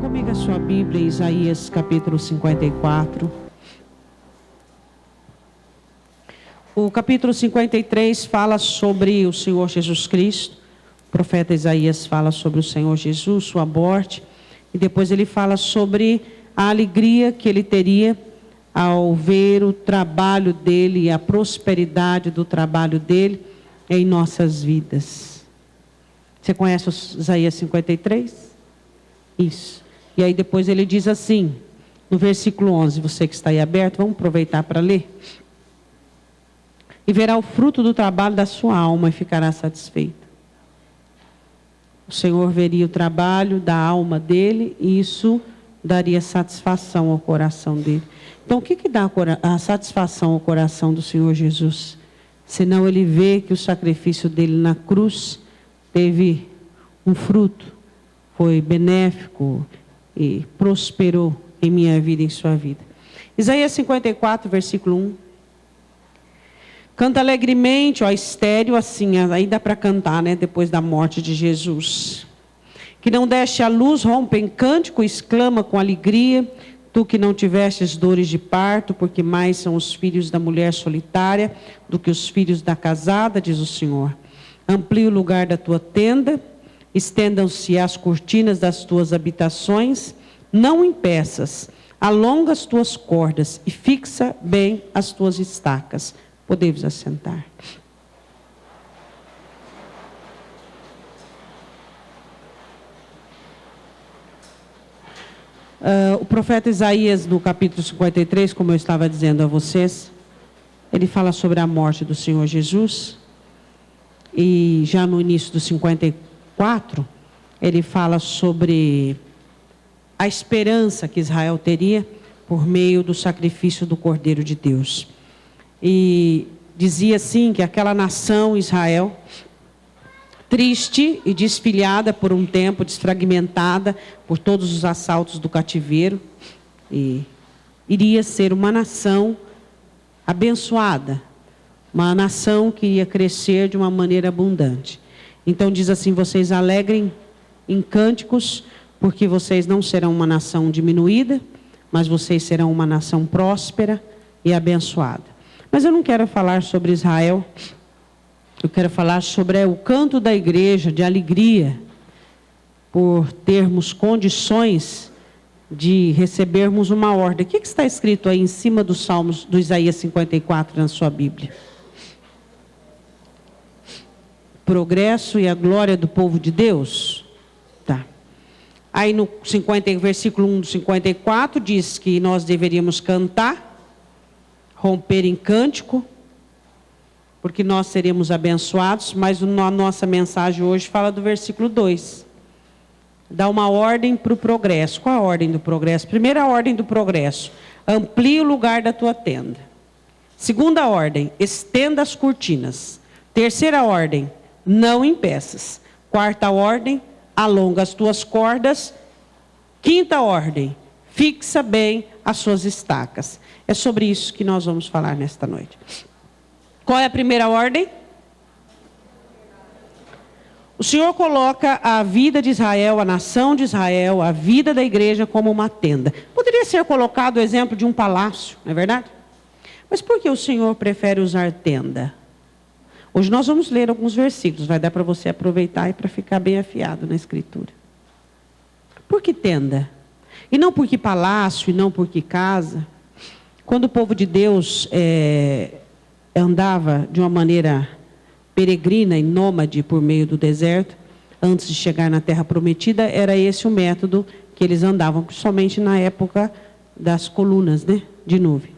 Comigo a sua Bíblia, Isaías capítulo 54. O capítulo 53 fala sobre o Senhor Jesus Cristo. O profeta Isaías fala sobre o Senhor Jesus, sua morte. E depois ele fala sobre a alegria que ele teria ao ver o trabalho dele e a prosperidade do trabalho dele em nossas vidas. Você conhece o Isaías 53? Isso. E aí depois ele diz assim, no versículo 11, você que está aí aberto, vamos aproveitar para ler. E verá o fruto do trabalho da sua alma e ficará satisfeito. O Senhor veria o trabalho da alma dele e isso daria satisfação ao coração dele. Então o que dá a satisfação ao coração do Senhor Jesus? Senão ele vê que o sacrifício dele na cruz teve um fruto, foi benéfico e prosperou em minha vida e em sua vida. Isaías 54, versículo 1. Canta alegremente, ó estéril, assim, aí dá para cantar, né, depois da morte de Jesus. Que não deste a luz, rompe em cântico, exclama com alegria, tu que não tivestes dores de parto, porque mais são os filhos da mulher solitária do que os filhos da casada, diz o Senhor. Amplie o lugar da tua tenda, estendam-se as cortinas das tuas habitações, não impeças, alonga as tuas cordas e fixa bem as tuas estacas. Podemos assentar. O profeta Isaías, no capítulo 53, como eu estava dizendo a vocês, ele fala sobre a morte do Senhor Jesus. E já no início do 54, ele fala sobre a esperança que Israel teria por meio do sacrifício do Cordeiro de Deus. E dizia assim que aquela nação Israel, triste e desfilhada por um tempo, desfragmentada por todos os assaltos do cativeiro, e iria ser uma nação abençoada, uma nação que ia crescer de uma maneira abundante. Então diz assim, vocês alegrem em cânticos, porque vocês não serão uma nação diminuída, mas vocês serão uma nação próspera e abençoada. Mas eu não quero falar sobre Israel, eu quero falar sobre o canto da igreja de alegria, por termos condições de recebermos uma ordem. O que está escrito aí em cima dos Salmos, do Isaías 54 na sua Bíblia? Progresso e a glória do povo de Deus? Tá. Aí no versículo 1 do 54 diz que nós deveríamos cantar, romper em cântico, porque nós seremos abençoados, mas a nossa mensagem hoje fala do versículo 2. Dá uma ordem para o progresso. Qual a ordem do progresso? Primeira ordem do progresso, amplie o lugar da tua tenda. Segunda ordem, estenda as cortinas. Terceira ordem, não impeças. Quarta ordem, alonga as tuas cordas. Quinta ordem, fixa bem as suas estacas. É sobre isso que nós vamos falar nesta noite. Qual é a primeira ordem? O Senhor coloca a vida de Israel, a nação de Israel, a vida da igreja como uma tenda. Poderia ser colocado o exemplo de um palácio, não é verdade? Mas por que o Senhor prefere usar tenda? Hoje nós vamos ler alguns versículos, vai dar para você aproveitar e para ficar bem afiado na escritura. Por que tenda? E não porque palácio, e não porque casa. Quando o povo de Deus andava de uma maneira peregrina e nômade por meio do deserto, antes de chegar na terra prometida, era esse o método que eles andavam, somente na época das colunas, né, de nuvem.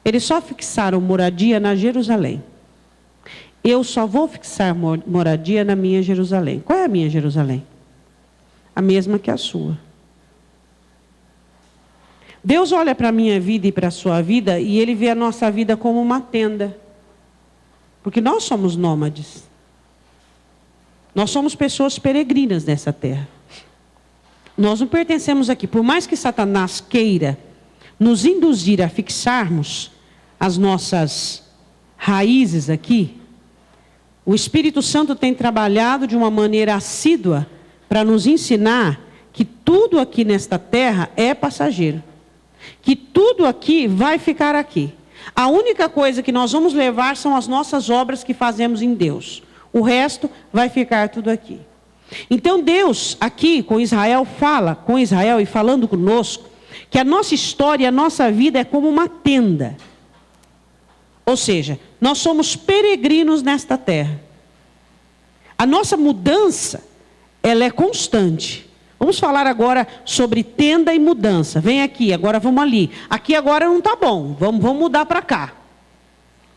Eles só fixaram moradia na Jerusalém. Eu só vou fixar moradia na minha Jerusalém. Qual é a minha Jerusalém? A mesma que a sua. Deus olha para a minha vida e para a sua vida e Ele vê a nossa vida como uma tenda. Porque nós somos nômades. Nós somos pessoas peregrinas nessa terra. Nós não pertencemos aqui. Por mais que Satanás queira nos induzir a fixarmos as nossas raízes aqui, o Espírito Santo tem trabalhado de uma maneira assídua para nos ensinar que tudo aqui nesta terra é passageiro. Que tudo aqui vai ficar aqui. A única coisa que nós vamos levar são as nossas obras que fazemos em Deus. O resto vai ficar tudo aqui. Então Deus aqui com Israel fala, com Israel e falando conosco, que a nossa história, a nossa vida é como uma tenda. Ou seja, nós somos peregrinos nesta terra. A nossa mudança, ela é constante. Vamos falar agora sobre tenda e mudança. Vem aqui, agora vamos ali. Aqui agora não está bom, vamos mudar para cá.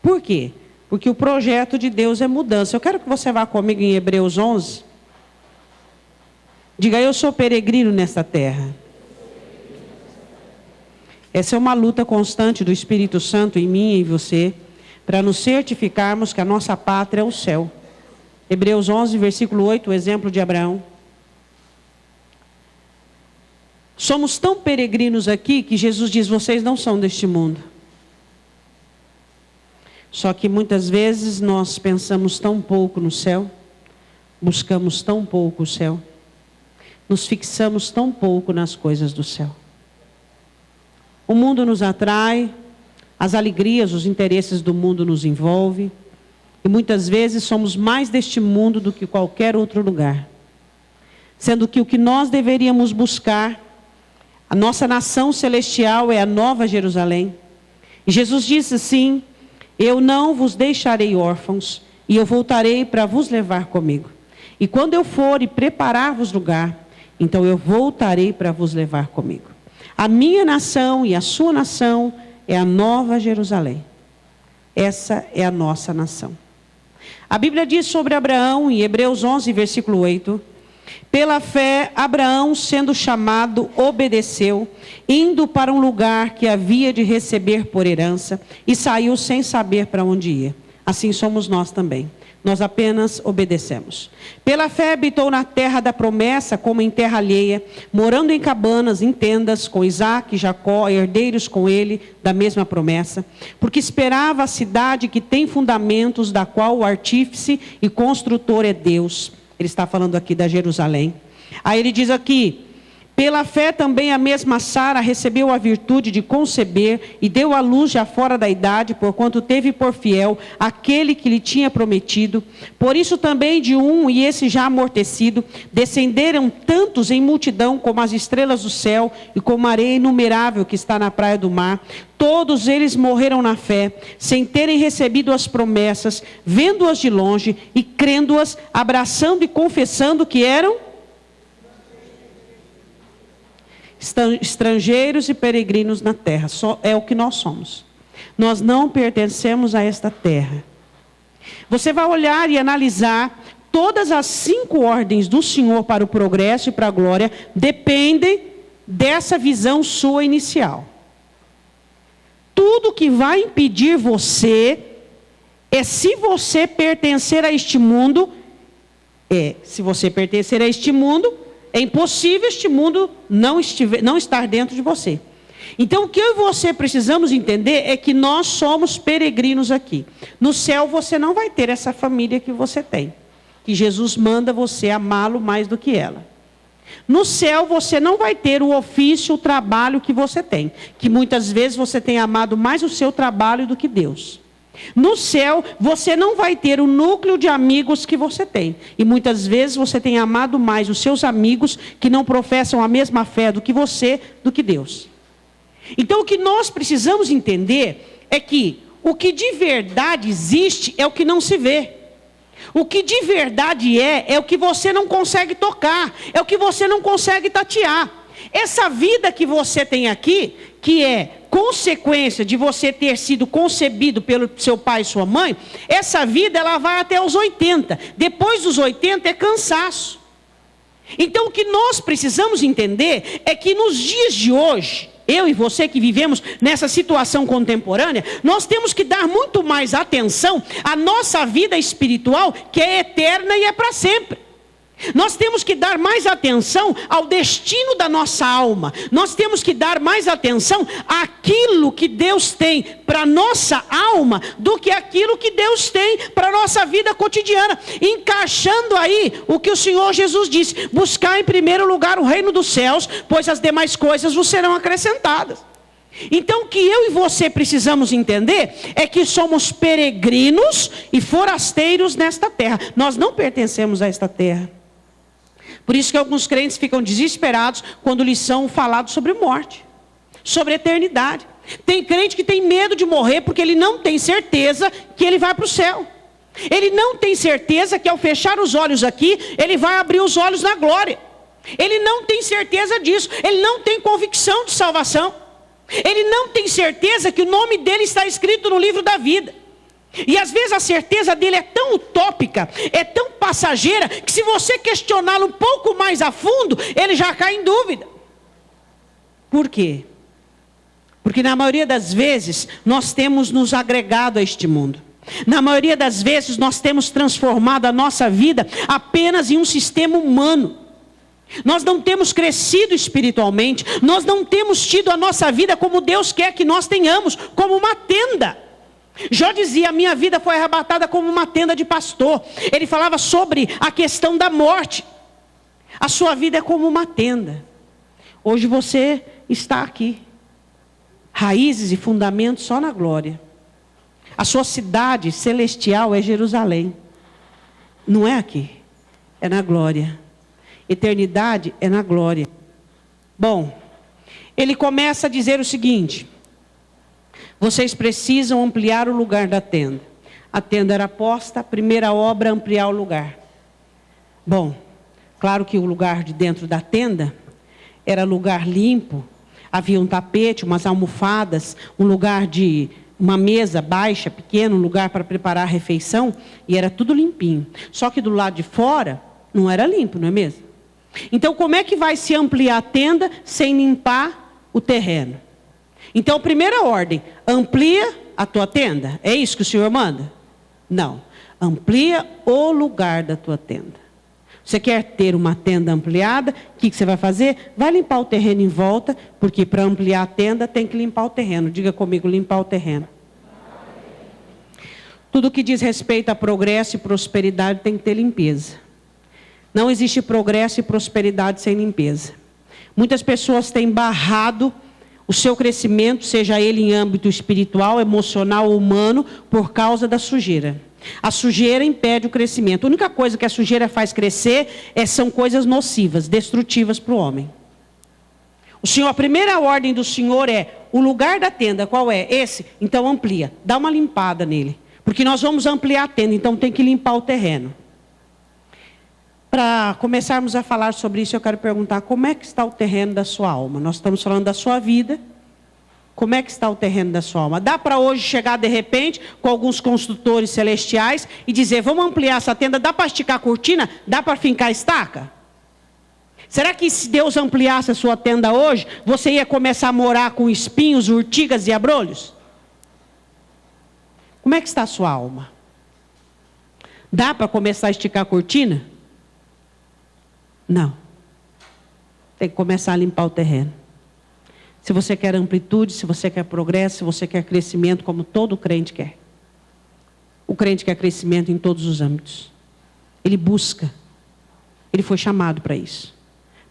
Por quê? Porque o projeto de Deus é mudança. Eu quero que você vá comigo em Hebreus 11. Diga, eu sou peregrino nesta terra. Essa é uma luta constante do Espírito Santo em mim e em você, para nos certificarmos que a nossa pátria é o céu. Hebreus 11, versículo 8, o exemplo de Abraão. Somos tão peregrinos aqui que Jesus diz, vocês não são deste mundo. Só que muitas vezes nós pensamos tão pouco no céu, buscamos tão pouco o céu, nos fixamos tão pouco nas coisas do céu. O mundo nos atrai, as alegrias, os interesses do mundo nos envolvem, e muitas vezes somos mais deste mundo do que qualquer outro lugar. Sendo que o que nós deveríamos buscar, a nossa nação celestial é a Nova Jerusalém. E Jesus disse assim, eu não vos deixarei órfãos, e eu voltarei para vos levar comigo. E quando eu for e preparar-vos lugar, então eu voltarei para vos levar comigo. A minha nação e a sua nação é a Nova Jerusalém. Essa é a nossa nação. A Bíblia diz sobre Abraão, em Hebreus 11, versículo 8, pela fé, Abraão, sendo chamado, obedeceu, indo para um lugar que havia de receber por herança, e saiu sem saber para onde ia. Assim somos nós também. Nós apenas obedecemos. Pela fé habitou na terra da promessa, como em terra alheia, morando em cabanas, em tendas, com Isaque e Jacó, herdeiros com ele da mesma promessa, porque esperava a cidade que tem fundamentos, da qual o artífice e construtor é Deus. Ele está falando aqui da Jerusalém. Aí ele diz aqui, pela fé também a mesma Sara recebeu a virtude de conceber e deu à luz já fora da idade, porquanto teve por fiel aquele que lhe tinha prometido. Por isso também de um, e esse já amortecido, descenderam tantos em multidão como as estrelas do céu e como a areia inumerável que está na praia do mar. Todos eles morreram na fé, sem terem recebido as promessas, vendo-as de longe e crendo-as, abraçando e confessando que eram estrangeiros e peregrinos na terra. Só é o que nós somos. Nós não pertencemos a esta terra. Você vai olhar e analisar todas as 5 ordens do Senhor para o progresso e para a glória, dependem dessa visão sua inicial. Tudo que vai impedir você é se você pertencer a este mundo, se você pertencer a este mundo, é impossível este mundo não estar dentro de você. Então o que eu e você precisamos entender é que nós somos peregrinos aqui. No céu você não vai ter essa família que você tem, que Jesus manda você amá-lo mais do que ela. No céu você não vai ter o ofício, o trabalho que você tem, que muitas vezes você tem amado mais o seu trabalho do que Deus. No céu, você não vai ter o núcleo de amigos que você tem. E muitas vezes você tem amado mais os seus amigos que não professam a mesma fé do que você, do que Deus. Então o que nós precisamos entender é que o que de verdade existe é o que não se vê. O que de verdade é o que você não consegue tocar, é o que você não consegue tatear. Essa vida que você tem aqui, que é consequência de você ter sido concebido pelo seu pai e sua mãe, essa vida ela vai até os 80. Depois dos 80 é cansaço. Então o que nós precisamos entender é que nos dias de hoje, eu e você que vivemos nessa situação contemporânea, nós temos que dar muito mais atenção à nossa vida espiritual, que é eterna e é para sempre. Nós temos que dar mais atenção ao destino da nossa alma. Nós temos que dar mais atenção àquilo que Deus tem para a nossa alma do que aquilo que Deus tem para a nossa vida cotidiana. Encaixando aí o que o Senhor Jesus disse: buscar em primeiro lugar o reino dos céus, pois as demais coisas vos serão acrescentadas. Então o que eu e você precisamos entender é que somos peregrinos e forasteiros nesta terra. Nós não pertencemos a esta terra. Por isso que alguns crentes ficam desesperados quando lhes são falados sobre morte, sobre eternidade. Tem crente que tem medo de morrer porque ele não tem certeza que ele vai para o céu. Ele não tem certeza que ao fechar os olhos aqui, ele vai abrir os olhos na glória. Ele não tem certeza disso. Ele não tem convicção de salvação. Ele não tem certeza que o nome dele está escrito no livro da vida. E às vezes a certeza dele é tão utópica, é tão passageira, que se você questioná-lo um pouco mais a fundo, ele já cai em dúvida. Por quê? Porque na maioria das vezes nós temos nos agregado a este mundo. Na maioria das vezes nós temos transformado a nossa vida apenas em um sistema humano. Nós não temos crescido espiritualmente, nós não temos tido a nossa vida como Deus quer que nós tenhamos, como uma tenda. Jó dizia: a minha vida foi arrebatada como uma tenda de pastor. Ele falava sobre a questão da morte. A sua vida é como uma tenda. Hoje você está aqui, raízes e fundamentos só na glória. A sua cidade celestial é Jerusalém. Não é aqui, é na glória. Eternidade é na glória. Bom, ele começa a dizer o seguinte: vocês precisam ampliar o lugar da tenda. A tenda era posta, a primeira obra é ampliar o lugar. Bom, claro que o lugar de dentro da tenda era lugar limpo. Havia um tapete, umas almofadas, um lugar de uma mesa baixa, pequena, um lugar para preparar a refeição, e era tudo limpinho. Só que do lado de fora não era limpo, não é mesmo? Então como é que vai se ampliar a tenda sem limpar o terreno? Então, primeira ordem: amplia a tua tenda. É isso que o Senhor manda? Não. Amplia o lugar da tua tenda. Você quer ter uma tenda ampliada? O que você vai fazer? Vai limpar o terreno em volta, porque para ampliar a tenda tem que limpar o terreno. Diga comigo: limpar o terreno. Tudo que diz respeito a progresso e prosperidade tem que ter limpeza. Não existe progresso e prosperidade sem limpeza. Muitas pessoas têm barrado o seu crescimento, seja ele em âmbito espiritual, emocional ou humano, por causa da sujeira. A sujeira impede o crescimento. A única coisa que a sujeira faz crescer são coisas nocivas, destrutivas para o homem. A primeira ordem do Senhor é: o lugar da tenda, qual é? Esse? Então amplia, dá uma limpada nele. Porque nós vamos ampliar a tenda, então tem que limpar o terreno. Para começarmos a falar sobre isso, eu quero perguntar: como é que está o terreno da sua alma? Nós estamos falando da sua vida. Como é que está o terreno da sua alma? Dá para hoje chegar de repente com alguns construtores celestiais e dizer: vamos ampliar essa tenda, dá para esticar a cortina? Dá para fincar a estaca? Será que se Deus ampliasse a sua tenda hoje, você ia começar a morar com espinhos, urtigas e abrolhos? Como é que está a sua alma? Dá para começar a esticar a cortina? Não. Tem que começar a limpar o terreno. Se você quer amplitude, se você quer progresso, se você quer crescimento, como todo crente quer. O crente quer crescimento em todos os âmbitos. Ele busca. Ele foi chamado para isso.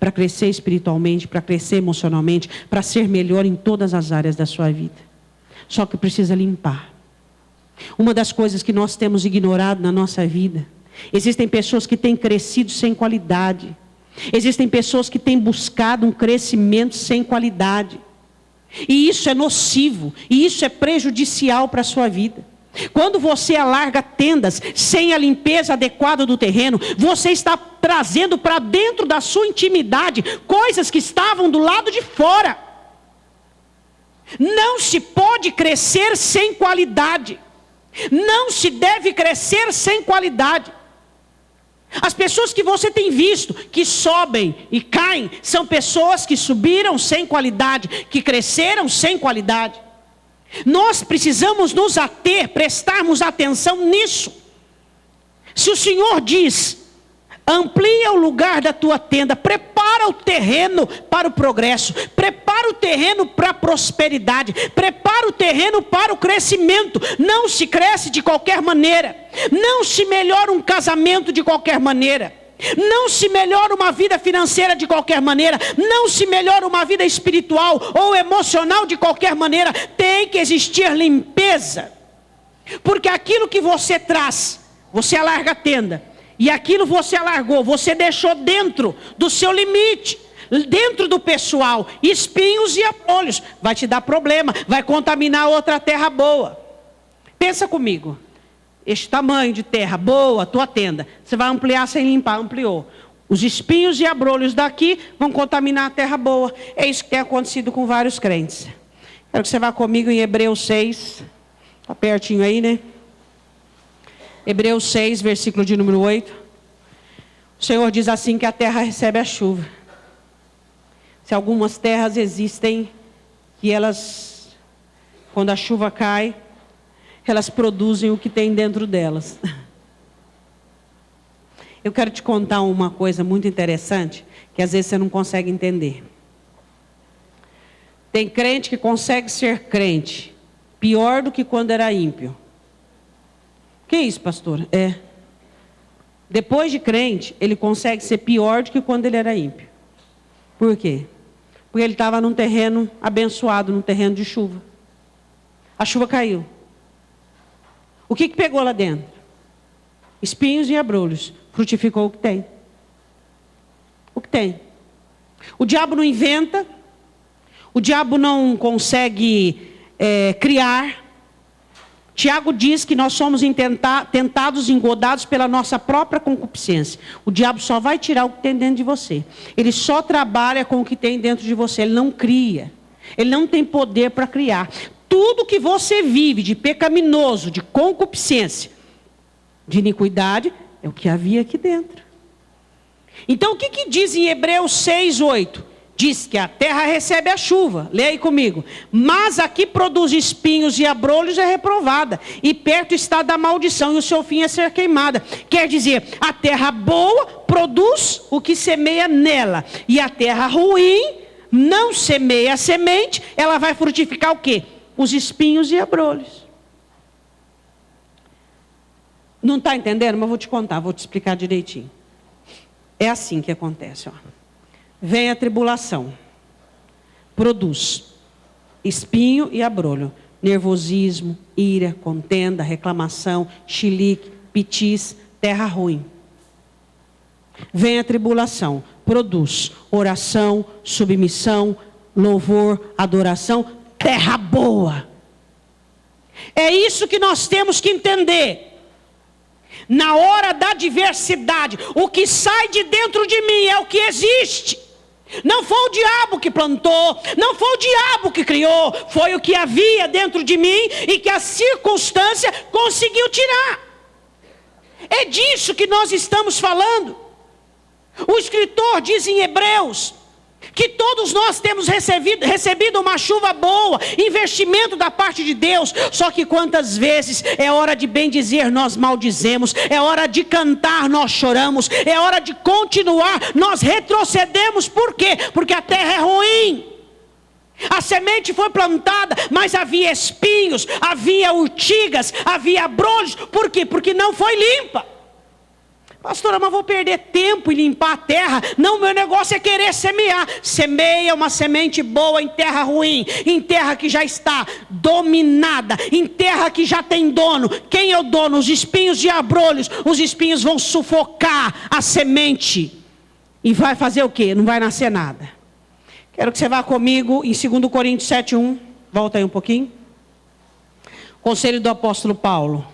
Para crescer espiritualmente, para crescer emocionalmente, para ser melhor em todas as áreas da sua vida. Só que precisa limpar. Uma das coisas que nós temos ignorado na nossa vida: existem pessoas que têm crescido sem qualidade. Existem pessoas que têm buscado um crescimento sem qualidade. E isso é nocivo. E isso é prejudicial para a sua vida. Quando você alarga tendas sem a limpeza adequada do terreno, você está trazendo para dentro da sua intimidade coisas que estavam do lado de fora. Não se pode crescer sem qualidade. Não se deve crescer sem qualidade. As pessoas que você tem visto, que sobem e caem, são pessoas que subiram sem qualidade, que cresceram sem qualidade. Nós precisamos nos ater, prestarmos atenção nisso. Se o Senhor diz: Amplia o lugar da tua tenda. Prepara o terreno para o progresso. Prepara o terreno para a prosperidade. Prepara o terreno para o crescimento. Não se cresce de qualquer maneira. Não se melhora um casamento de qualquer maneira. Não se melhora uma vida financeira de qualquer maneira. Não se melhora uma vida espiritual ou emocional de qualquer maneira. Tem que existir limpeza. Porque aquilo que você traz, você alarga a tenda. E aquilo você alargou, você deixou dentro do seu limite. Dentro do pessoal, espinhos e abrolhos. Vai te dar problema, vai contaminar outra terra boa. Pensa comigo. Este tamanho de terra boa, tua tenda, você vai ampliar sem limpar, ampliou. Os espinhos e abrolhos daqui vão contaminar a terra boa. É isso que tem acontecido com vários crentes. Quero que você vá comigo em Hebreus 6. Está pertinho aí, né? Hebreus 6, versículo de número 8. O Senhor diz assim que a terra recebe a chuva. Se algumas terras existem, que elas, quando a chuva cai, elas produzem o que tem dentro delas. Eu quero te contar uma coisa muito interessante, que às vezes você não consegue entender. Tem crente que consegue ser crente, pior do que quando era ímpio. Que isso, pastor? Depois de crente, ele consegue ser pior do que quando ele era ímpio. Por quê? Porque ele estava num terreno abençoado, num terreno de chuva. A chuva caiu. O que pegou lá dentro? Espinhos e abrolhos. Frutificou o que tem. O que tem. O diabo não inventa. O diabo não consegue criar. Tiago diz que nós somos tentados e engodados pela nossa própria concupiscência. O diabo só vai tirar o que tem dentro de você. Ele só trabalha com o que tem dentro de você. Ele não cria. Ele não tem poder para criar. Tudo que você vive de pecaminoso, de concupiscência, de iniquidade, é o que havia aqui dentro. Então o que diz em Hebreus 6, 8? Diz que a terra recebe a chuva, leia aí comigo. Mas a que produz espinhos e abrolhos é reprovada, e perto está da maldição, e o seu fim é ser queimada. Quer dizer, a terra boa produz o que semeia nela, e a terra ruim não semeia a semente, ela vai frutificar o quê? Os espinhos e abrolhos. Não está entendendo? Mas vou te contar, vou te explicar direitinho. É assim que acontece, ó. Vem a tribulação, produz espinho e abrolho, nervosismo, ira, contenda, reclamação, chilique, pitis, terra ruim. Vem a tribulação, produz oração, submissão, louvor, adoração, terra boa. É isso que nós temos que entender. Na hora da adversidade, o que sai de dentro de mim é o que existe. Não foi o diabo que plantou, não foi o diabo que criou, foi o que havia dentro de mim e que a circunstância conseguiu tirar. É disso que nós estamos falando. O escritor diz em Hebreus que todos nós temos recebido uma chuva boa, investimento da parte de Deus. Só que quantas vezes é hora de bendizer, nós maldizemos. É hora de cantar, nós choramos. É hora de continuar, nós retrocedemos. Por quê? Porque a terra é ruim. A semente foi plantada, mas havia espinhos, havia urtigas, havia abrolhos. Por quê? Porque não foi limpa. Pastora, mas vou perder tempo em limpar a terra. Não, meu negócio é querer semear. Semeia uma semente boa em terra ruim, em terra que já está dominada, em terra que já tem dono. Quem é o dono? Os espinhos e abrolhos. Os espinhos vão sufocar a semente. E vai fazer o quê? Não vai nascer nada. Quero que você vá comigo em 2 Coríntios 7:1. Volta aí um pouquinho. Conselho do apóstolo Paulo.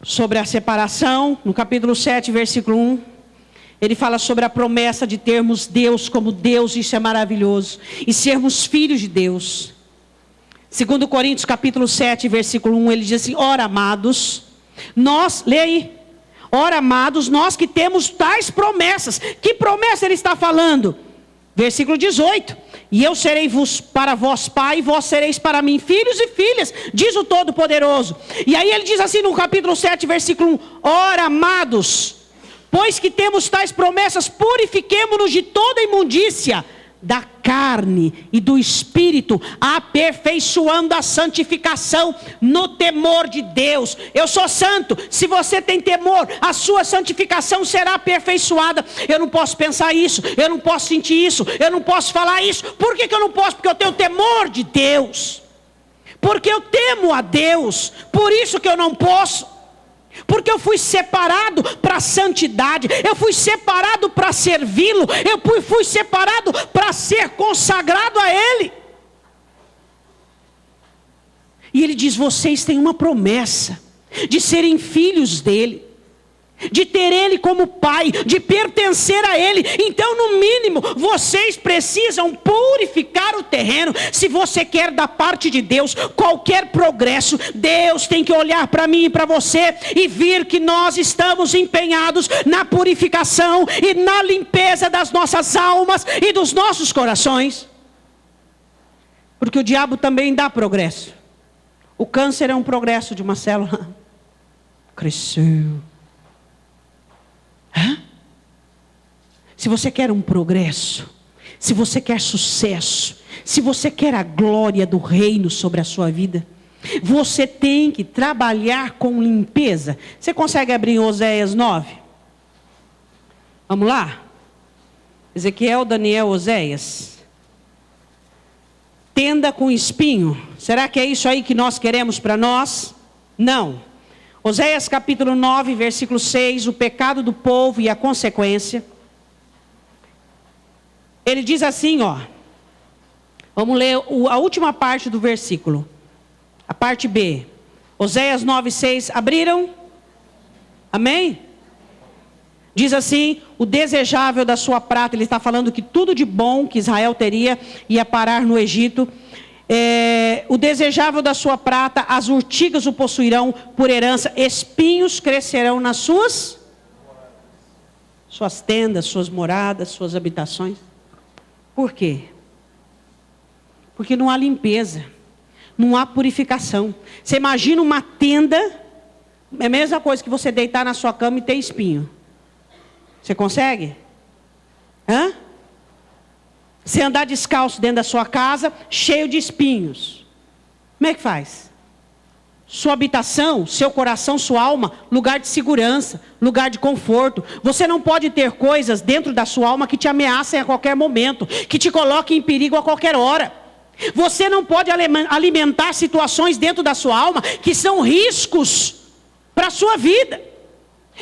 Sobre a separação, no capítulo 7, versículo 1, ele fala sobre a promessa de termos Deus como Deus, isso é maravilhoso, e sermos filhos de Deus. 2 Coríntios capítulo 7, versículo 1, ele diz assim: ora amados, nós, leia aí, ora amados, nós que temos tais promessas. Que promessa ele está falando? Versículo 18: e eu serei para vós pai, e vós sereis para mim filhos e filhas, diz o Todo-Poderoso. E aí ele diz assim no capítulo 7, versículo 1: ora amados, Pois que temos tais promessas, purifiquemo-nos de toda imundícia da carne e do espírito, aperfeiçoando a santificação no temor de Deus. Eu sou santo. Se você tem temor, a sua santificação será aperfeiçoada. Eu não posso pensar isso, eu não posso sentir isso, eu não posso falar isso. Por que eu não posso? Porque eu tenho temor de Deus, porque eu temo a Deus. Por isso que eu não posso. Porque eu fui separado para a santidade, eu fui separado para servi-lo, eu fui separado para ser consagrado a Ele. E Ele diz: vocês têm uma promessa de serem filhos dEle, de ter Ele como Pai, de pertencer a Ele. Então, no mínimo, vocês precisam purificar o terreno. Se você quer da parte de Deus qualquer progresso, Deus tem que olhar para mim e para você e ver que nós estamos empenhados na purificação e na limpeza das nossas almas e dos nossos corações. Porque o diabo também dá progresso. O câncer é um progresso de uma célula. Cresceu. Se você quer um progresso, se você quer sucesso, se você quer a glória do reino sobre a sua vida, você tem que trabalhar com limpeza. Você consegue abrir Oséias 9? Vamos lá? Ezequiel, Daniel, Oséias. Tenda com espinho. Será que é isso aí que nós queremos para nós? Não. Oséias capítulo 9, versículo 6, o pecado do povo e a consequência. Ele diz assim, ó. Vamos ler a última parte do versículo. A parte B. Oséias 9, 6. Abriram? Amém? Diz assim: o desejável da sua prata. Ele está falando que tudo de bom que Israel teria ia parar no Egito. O desejável da sua prata, as urtigas o possuirão por herança, espinhos crescerão nas suas tendas, suas moradas, suas habitações. Por quê? Porque não há limpeza, não há purificação. Você imagina uma tenda, é a mesma coisa que você deitar na sua cama e ter espinho. Você consegue? Você andar descalço dentro da sua casa, cheio de espinhos. Como é que faz? Sua habitação, seu coração, sua alma, lugar de segurança, lugar de conforto. Você não pode ter coisas dentro da sua alma que te ameacem a qualquer momento, que te coloquem em perigo a qualquer hora. Você não pode alimentar situações dentro da sua alma que são riscos para a sua vida.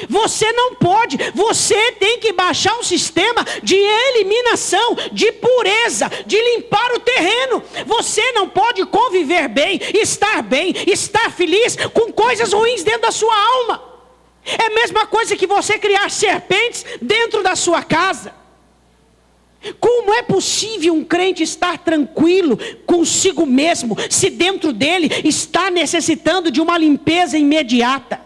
Você não pode, você tem que baixar um sistema de eliminação, de pureza, de limpar o terreno. Você não pode conviver bem, estar feliz com coisas ruins dentro da sua alma. É a mesma coisa que você criar serpentes dentro da sua casa. Como é possível um crente estar tranquilo consigo mesmo, se dentro dele está necessitando de uma limpeza imediata?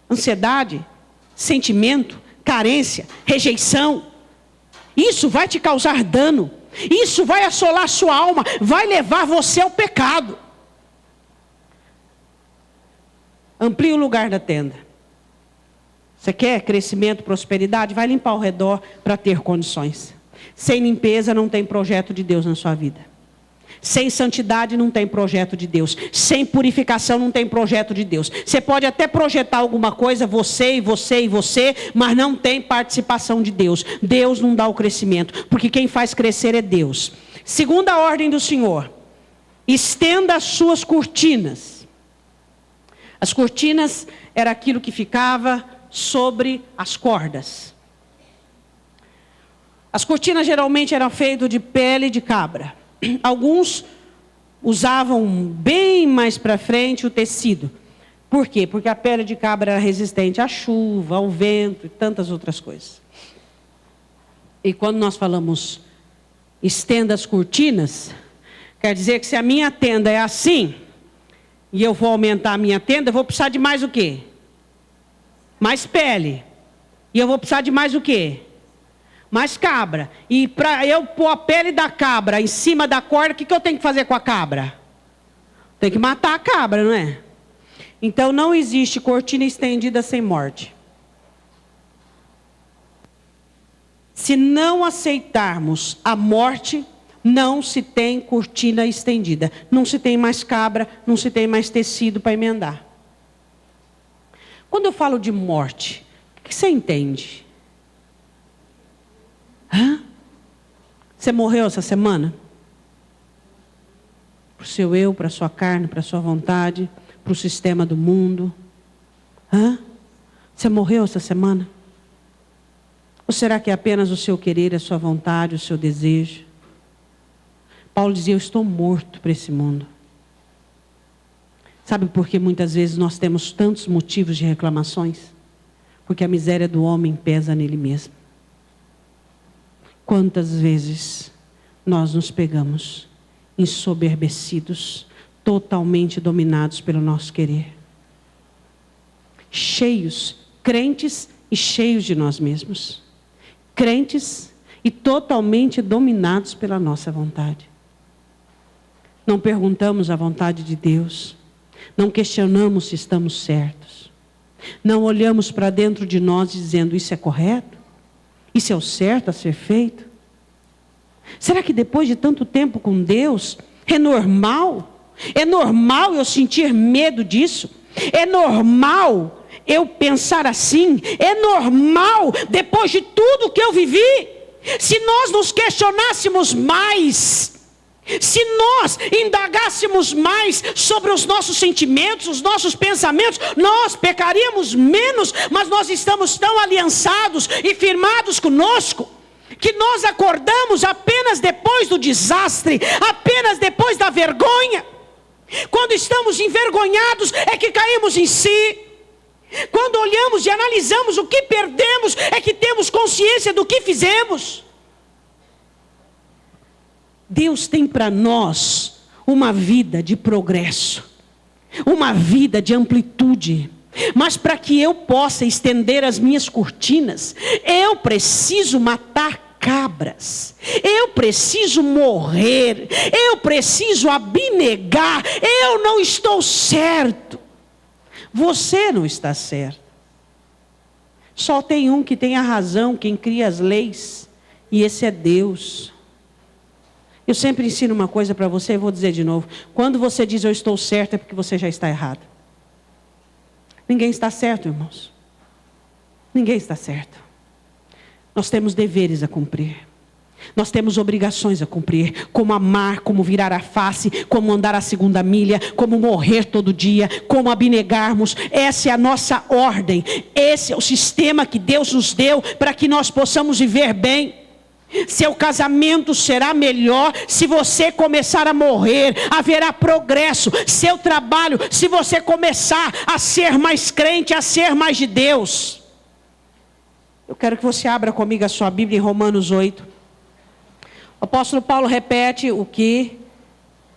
Ansiedade, sentimento, carência, rejeição. Isso vai te causar dano. Isso vai assolar sua alma. Vai levar você ao pecado. Amplie o lugar da tenda. Você quer crescimento, prosperidade? Vai limpar ao redor para ter condições. Sem limpeza não tem projeto de Deus na sua vida. Sem santidade não tem projeto de Deus. Sem purificação não tem projeto de Deus. Você pode até projetar alguma coisa, você e você e você, mas não tem participação de Deus. Deus não dá o crescimento, porque quem faz crescer é Deus. Segunda ordem do Senhor: estenda as suas cortinas. As cortinas era aquilo que ficava sobre as cordas. As cortinas geralmente eram feitas de pele de cabra. Alguns usavam bem mais para frente o tecido. Por quê? Porque a pele de cabra era resistente à chuva, ao vento e tantas outras coisas. E quando nós falamos estenda as cortinas, quer dizer que se a minha tenda é assim, e eu vou aumentar a minha tenda, eu vou precisar de mais o quê? Mais pele. E eu vou precisar de mais o quê? Mais cabra. E para eu pôr a pele da cabra em cima da corda, o que eu tenho que fazer com a cabra? Tem que matar a cabra, não é? Então não existe cortina estendida sem morte. Se não aceitarmos a morte, não se tem cortina estendida. Não se tem mais cabra, não se tem mais tecido para emendar. Quando eu falo de morte, o que você entende? Você morreu essa semana? Para o seu eu, para a sua carne, para a sua vontade, para o sistema do mundo. Você morreu essa semana? Ou será que é apenas o seu querer, a sua vontade, o seu desejo? Paulo dizia, eu estou morto para esse mundo. Sabe por que muitas vezes nós temos tantos motivos de reclamações? Porque a miséria do homem pesa nele mesmo. Quantas vezes nós nos pegamos ensoberbecidos, totalmente dominados pelo nosso querer. Cheios, crentes e cheios de nós mesmos. Crentes e totalmente dominados pela nossa vontade. Não perguntamos a vontade de Deus. Não questionamos se estamos certos. Não olhamos para dentro de nós dizendo, isso é correto? Isso é o certo a ser feito? Será que depois de tanto tempo com Deus, é normal? É normal eu sentir medo disso? É normal eu pensar assim? É normal depois de tudo que eu vivi? Se nós nos questionássemos mais, se nós indagássemos mais sobre os nossos sentimentos, os nossos pensamentos, nós pecaríamos menos, mas nós estamos tão aliançados e firmados conosco, que nós acordamos apenas depois do desastre, apenas depois da vergonha. Quando estamos envergonhados é que caímos em si. Quando olhamos e analisamos o que perdemos é que temos consciência do que fizemos. Deus tem para nós uma vida de progresso, uma vida de amplitude. Mas para que eu possa estender as minhas cortinas, eu preciso matar cabras, eu preciso morrer, eu preciso abnegar, eu não estou certo. Você não está certo. Só tem um que tem a razão, quem cria as leis, e esse é Deus. Eu sempre ensino uma coisa para você e vou dizer de novo. Quando você diz eu estou certo, é porque você já está errado. Ninguém está certo, irmãos. Ninguém está certo. Nós temos deveres a cumprir. Nós temos obrigações a cumprir. Como amar, como virar a face, como andar a segunda milha, como morrer todo dia, como abnegarmos. Essa é a nossa ordem. Esse é o sistema que Deus nos deu para que nós possamos viver bem. Seu casamento será melhor se você começar a morrer, haverá progresso. Seu trabalho, se você começar a ser mais crente, a ser mais de Deus. Eu quero que você abra comigo a sua Bíblia em Romanos 8. O apóstolo Paulo repete o que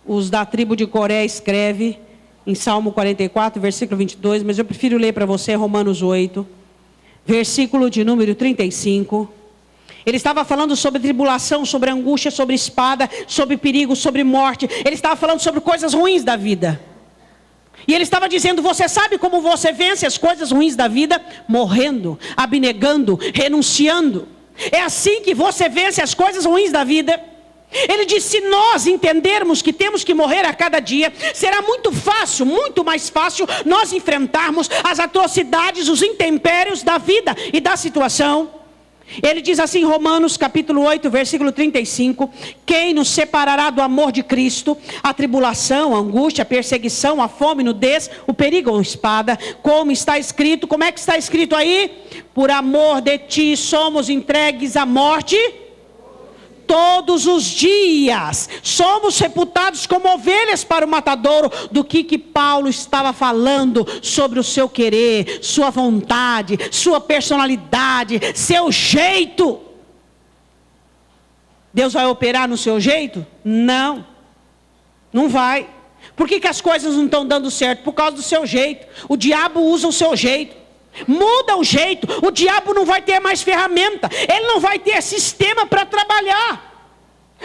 os da tribo de Coré escreve em Salmo 44, versículo 22, mas eu prefiro ler para você Romanos 8, versículo de número 35. Ele estava falando sobre tribulação, sobre angústia, sobre espada, sobre perigo, sobre morte. Ele estava falando sobre coisas ruins da vida. E ele estava dizendo, você sabe como você vence as coisas ruins da vida? Morrendo, abnegando, renunciando. É assim que você vence as coisas ruins da vida. Ele disse, se nós entendermos que temos que morrer a cada dia, será muito fácil, muito mais fácil nós enfrentarmos as atrocidades, os intempéries da vida e da situação. Ele diz assim em Romanos capítulo 8, versículo 35, quem nos separará do amor de Cristo? A tribulação, a angústia, a perseguição, a fome, nudez, o perigo ou espada, como está escrito, como é que está escrito aí? Por amor de ti somos entregues à morte todos os dias, somos reputados como ovelhas para o matadouro. Do que Paulo estava falando sobre o seu querer, sua vontade, sua personalidade, seu jeito. Deus vai operar no seu jeito? Não, não vai. Por que as coisas não estão dando certo? Por causa do seu jeito. O diabo usa o seu jeito. Muda o jeito, o diabo não vai ter mais ferramenta, ele não vai ter sistema para trabalhar.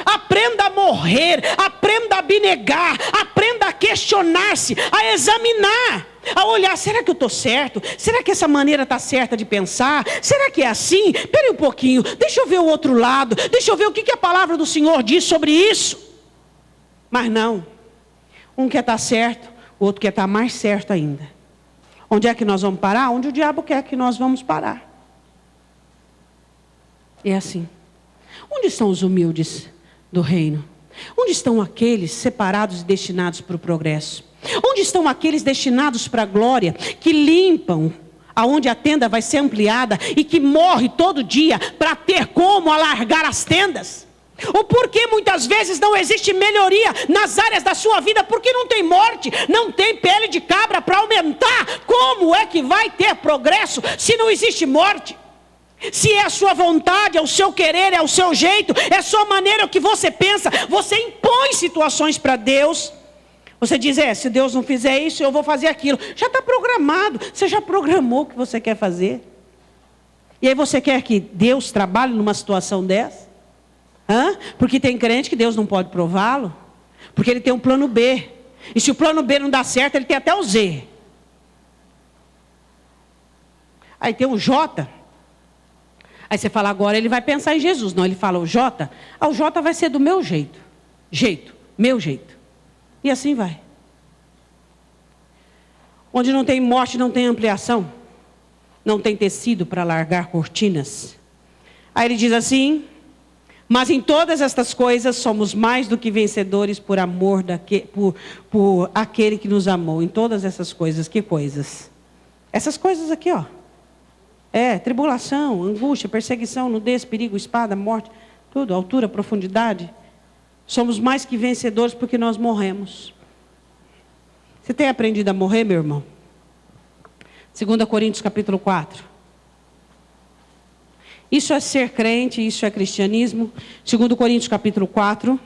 Aprenda a morrer, aprenda a abnegar, aprenda a questionar-se, a examinar. a olhar, será que eu estou certo? Será que essa maneira está certa de pensar? Será que é assim? Espere um pouquinho, deixa eu ver o outro lado, deixa eu ver o que a palavra do Senhor diz sobre isso. Mas não, um quer estar certo, o outro quer estar mais certo ainda. Onde é que nós vamos parar? Onde o diabo quer que nós vamos parar. É assim. Onde estão os humildes do reino? Onde estão aqueles separados e destinados para o progresso? Onde estão aqueles destinados para a glória, que limpam aonde a tenda vai ser ampliada e que morre todo dia para ter como alargar as tendas? Ou porque muitas vezes não existe melhoria nas áreas da sua vida, porque não tem morte, não tem pele de cabra para aumentar? Como é que vai ter progresso se não existe morte? Se é a sua vontade, é o seu querer, é o seu jeito, é a sua maneira, é o que você pensa, você impõe situações para Deus. Você diz, se Deus não fizer isso, eu vou fazer aquilo. Já está programado, você já programou o que você quer fazer. E aí você quer que Deus trabalhe numa situação dessa? Porque tem crente que Deus não pode prová-lo, porque ele tem um plano B. E se o plano B não dá certo, ele tem até o Z. Aí tem o J. Aí você fala, agora ele vai pensar em Jesus. Não, ele fala o J. O J vai ser do meu jeito. Meu jeito. E assim vai. Onde não tem morte, não tem ampliação. Não tem tecido para largar cortinas. Aí ele diz assim, mas em todas estas coisas somos mais do que vencedores por amor por aquele que nos amou. Em todas essas coisas, que coisas? Essas coisas aqui, ó. Tribulação, angústia, perseguição, nudez, perigo, espada, morte, tudo, altura, profundidade. Somos mais que vencedores porque nós morremos. Você tem aprendido a morrer, meu irmão? 2 Coríntios capítulo 4. Isso é ser crente, isso é cristianismo. 2 Coríntios capítulo 4,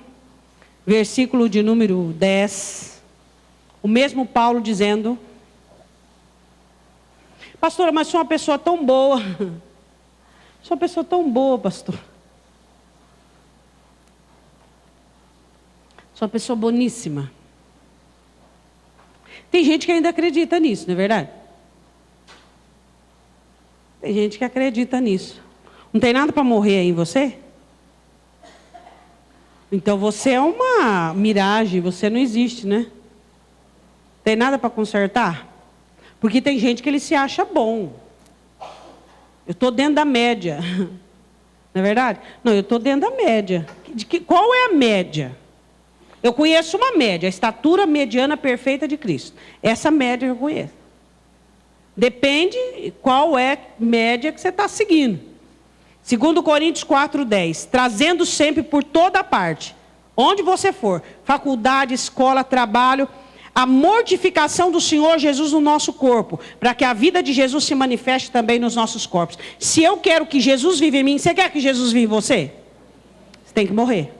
versículo de número 10. O mesmo Paulo dizendo... Pastora, mas sou uma pessoa tão boa. Sou uma pessoa tão boa, pastor. Sou uma pessoa boníssima. Tem gente que ainda acredita nisso, não é verdade? Tem gente que acredita nisso. Não tem nada para morrer aí em você? Então você é uma miragem, você não existe, né? Tem nada para consertar? Porque tem gente que ele se acha bom. Eu estou dentro da média. Não é verdade? Não, eu estou dentro da média. Qual é a média? Eu conheço uma média, a estatura mediana perfeita de Cristo. Essa média eu conheço. Depende qual é a média que você está seguindo. 2 Coríntios 4:10. Trazendo sempre por toda parte, onde você for, faculdade, escola, trabalho... a mortificação do Senhor Jesus no nosso corpo, para que a vida de Jesus se manifeste também nos nossos corpos. Se eu quero que Jesus viva em mim, você quer que Jesus viva em você? Você tem que morrer.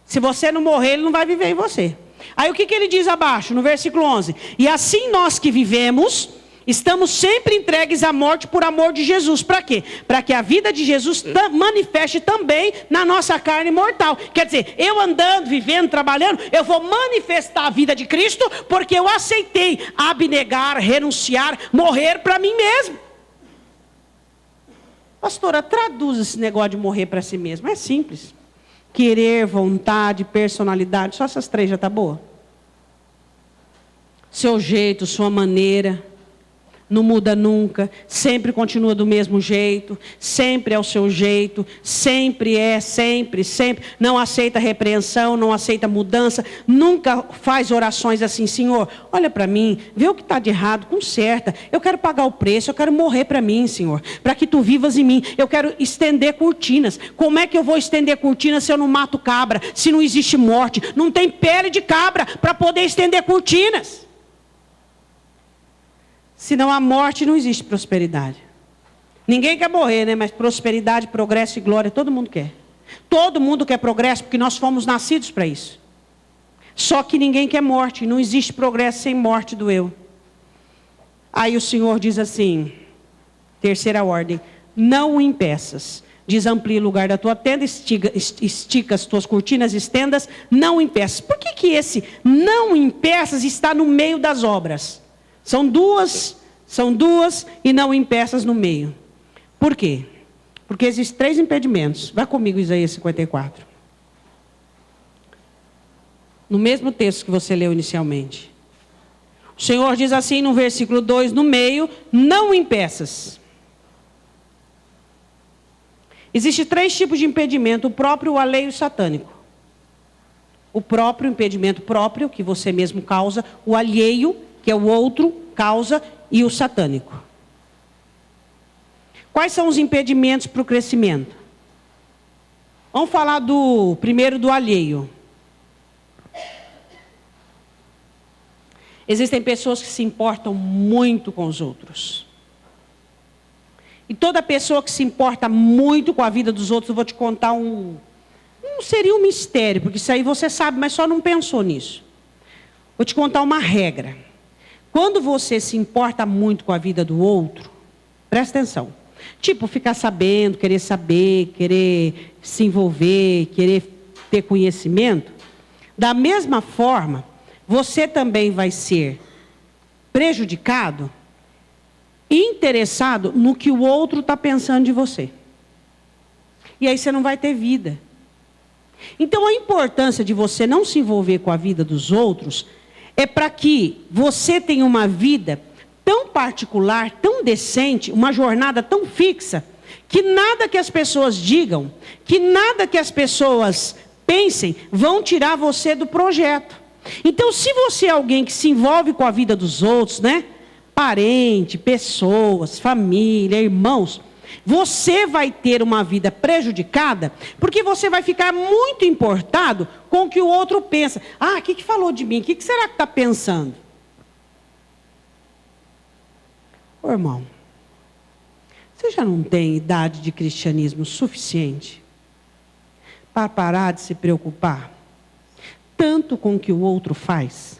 Se você não morrer, ele não vai viver em você. Aí o que ele diz abaixo, no versículo 11? E assim nós que vivemos, estamos sempre entregues à morte por amor de Jesus. Para quê? Para que a vida de Jesus manifeste também na nossa carne mortal. Quer dizer, eu andando, vivendo, trabalhando, eu vou manifestar a vida de Cristo, porque eu aceitei abnegar, renunciar, morrer para mim mesmo. Pastora, traduz esse negócio de morrer para si mesmo. É simples. Querer, vontade, personalidade, só essas três já está boa. Seu jeito, sua maneira... não muda nunca, sempre continua do mesmo jeito, sempre é o seu jeito, sempre, não aceita repreensão, não aceita mudança, nunca faz orações assim, Senhor, olha para mim, vê o que está de errado, conserta, eu quero pagar o preço, eu quero morrer para mim, Senhor, para que tu vivas em mim, eu quero estender cortinas. Como é que eu vou estender cortinas se eu não mato cabra, se não existe morte, não tem pele de cabra para poder estender cortinas? Se não há morte, não existe prosperidade. Ninguém quer morrer, né? Mas prosperidade, progresso e glória, todo mundo quer. Todo mundo quer progresso, porque nós fomos nascidos para isso. Só que ninguém quer morte. Não existe progresso sem morte do eu. Aí o Senhor diz assim, terceira ordem, não o impeças. Diz, amplia o lugar da tua tenda, estica as tuas cortinas, estendas, não o impeças. Por que esse não impeças está no meio das obras? São duas e não em peças no meio. Por quê? Porque existem 3 impedimentos. Vai comigo, Isaías 54. No mesmo texto que você leu inicialmente. O Senhor diz assim no versículo 2, no meio, não em peças. Existem 3 tipos de impedimento, o próprio, o alheio e o satânico. O próprio, impedimento próprio, que você mesmo causa, o alheio, que é o outro, causa, e o satânico. Quais são os impedimentos para o crescimento? Vamos falar primeiro do alheio. Existem pessoas que se importam muito com os outros. E toda pessoa que se importa muito com a vida dos outros, eu vou te contar não seria um mistério, porque isso aí você sabe, mas só não pensou nisso. Vou te contar uma regra. Quando você se importa muito com a vida do outro, presta atenção. Tipo, ficar sabendo, querer saber, querer se envolver, querer ter conhecimento. Da mesma forma, você também vai ser prejudicado e interessado no que o outro está pensando de você. E aí você não vai ter vida. Então a importância de você não se envolver com a vida dos outros é para que você tenha uma vida tão particular, tão decente, uma jornada tão fixa, que nada que as pessoas digam, que nada que as pessoas pensem, vão tirar você do projeto. Então, se você é alguém que se envolve com a vida dos outros, né? Parente, pessoas, família, irmãos, você vai ter uma vida prejudicada, porque você vai ficar muito importado com o que o outro pensa. Ah, o que falou de mim? O que será que está pensando? Ô, irmão, você já não tem idade de cristianismo suficiente para parar de se preocupar tanto com o que o outro faz,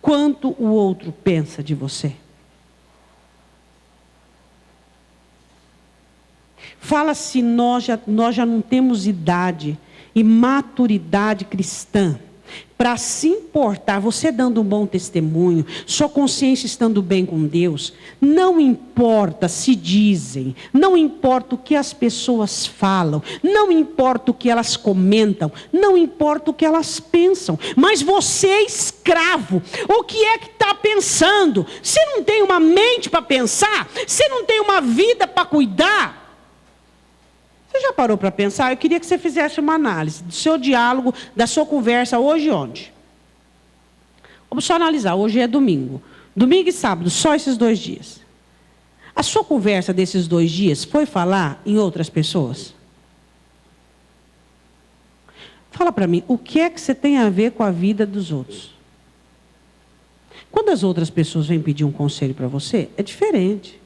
quanto o outro pensa de você? Fala se nós já não temos idade e maturidade cristã para se importar, você dando um bom testemunho, sua consciência estando bem com Deus, não importa se dizem, não importa o que as pessoas falam, não importa o que elas comentam, não importa o que elas pensam, mas você é escravo, o que é que está pensando? Você não tem uma mente para pensar? Você não tem uma vida para cuidar? Você já parou para pensar? Eu queria que você fizesse uma análise do seu diálogo, da sua conversa hoje e ontem. Vamos só analisar, hoje é domingo. Domingo e sábado, só esses 2 dias. A sua conversa desses 2 dias foi falar em outras pessoas? Fala para mim, o que é que você tem a ver com a vida dos outros? Quando as outras pessoas vêm pedir um conselho para você, é diferente.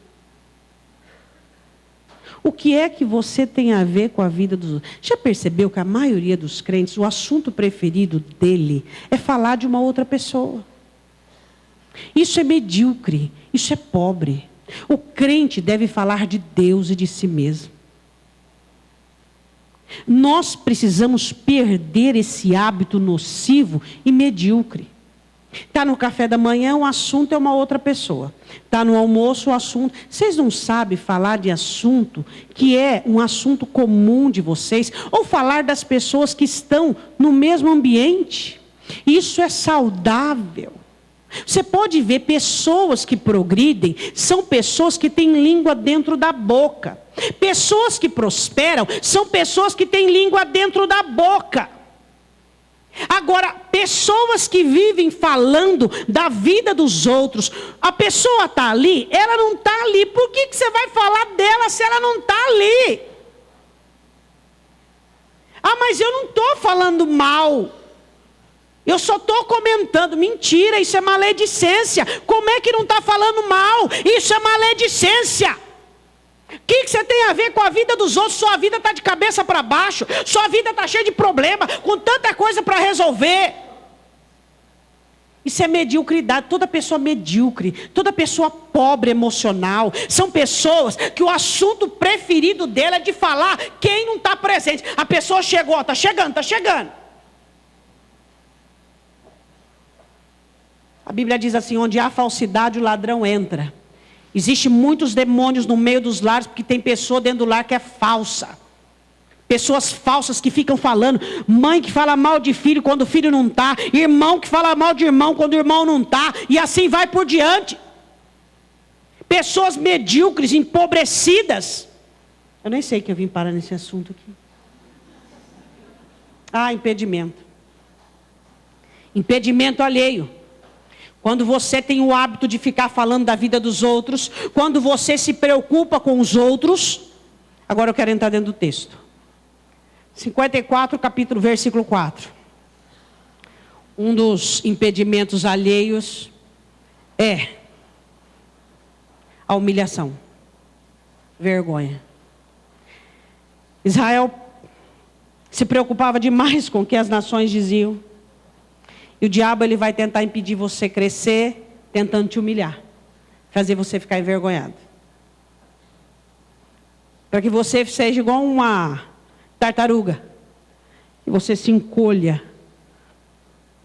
O que é que você tem a ver com a vida dos outros? Já percebeu que a maioria dos crentes, o assunto preferido dele é falar de uma outra pessoa? Isso é medíocre, isso é pobre. O crente deve falar de Deus e de si mesmo. Nós precisamos perder esse hábito nocivo e medíocre. Está no café da manhã, o assunto é uma outra pessoa. Está no almoço, o assunto... Vocês não sabem falar de assunto que é um assunto comum de vocês? Ou falar das pessoas que estão no mesmo ambiente? Isso é saudável. Você pode ver pessoas que progridem, são pessoas que têm língua dentro da boca. Pessoas que prosperam, são pessoas que têm língua dentro da boca. Agora, pessoas que vivem falando da vida dos outros, a pessoa está ali, ela não está ali. Por que você vai falar dela se ela não está ali? Ah, mas eu não estou falando mal. Eu só estou comentando. Mentira, isso é maledicência. Como é que não está falando mal? Isso é maledicência. O que você tem a ver com a vida dos outros? Sua vida está de cabeça para baixo. Sua vida está cheia de problema, com tanta coisa para resolver. Isso é mediocridade. Toda pessoa medíocre, toda pessoa pobre emocional, são pessoas que o assunto preferido dela é de falar quem não está presente. A pessoa chegou, está chegando, está chegando. Bíblia diz assim: onde há falsidade, o ladrão entra. Existem muitos demônios no meio dos lares, porque tem pessoa dentro do lar que é falsa. Pessoas falsas que ficam falando. Mãe que fala mal de filho quando o filho não está. Irmão que fala mal de irmão quando o irmão não está. E assim vai por diante. Pessoas medíocres, empobrecidas. Eu nem sei que eu vim parar nesse assunto aqui. Impedimento. Impedimento alheio. Quando você tem o hábito de ficar falando da vida dos outros. Quando você se preocupa com os outros. Agora eu quero entrar dentro do texto. 54, capítulo, versículo 4. Um dos impedimentos alheios é a humilhação. Vergonha. Israel se preocupava demais com o que as nações diziam. E o diabo ele vai tentar impedir você crescer, tentando te humilhar. Fazer você ficar envergonhado. Para que você seja igual uma tartaruga. E você se encolha.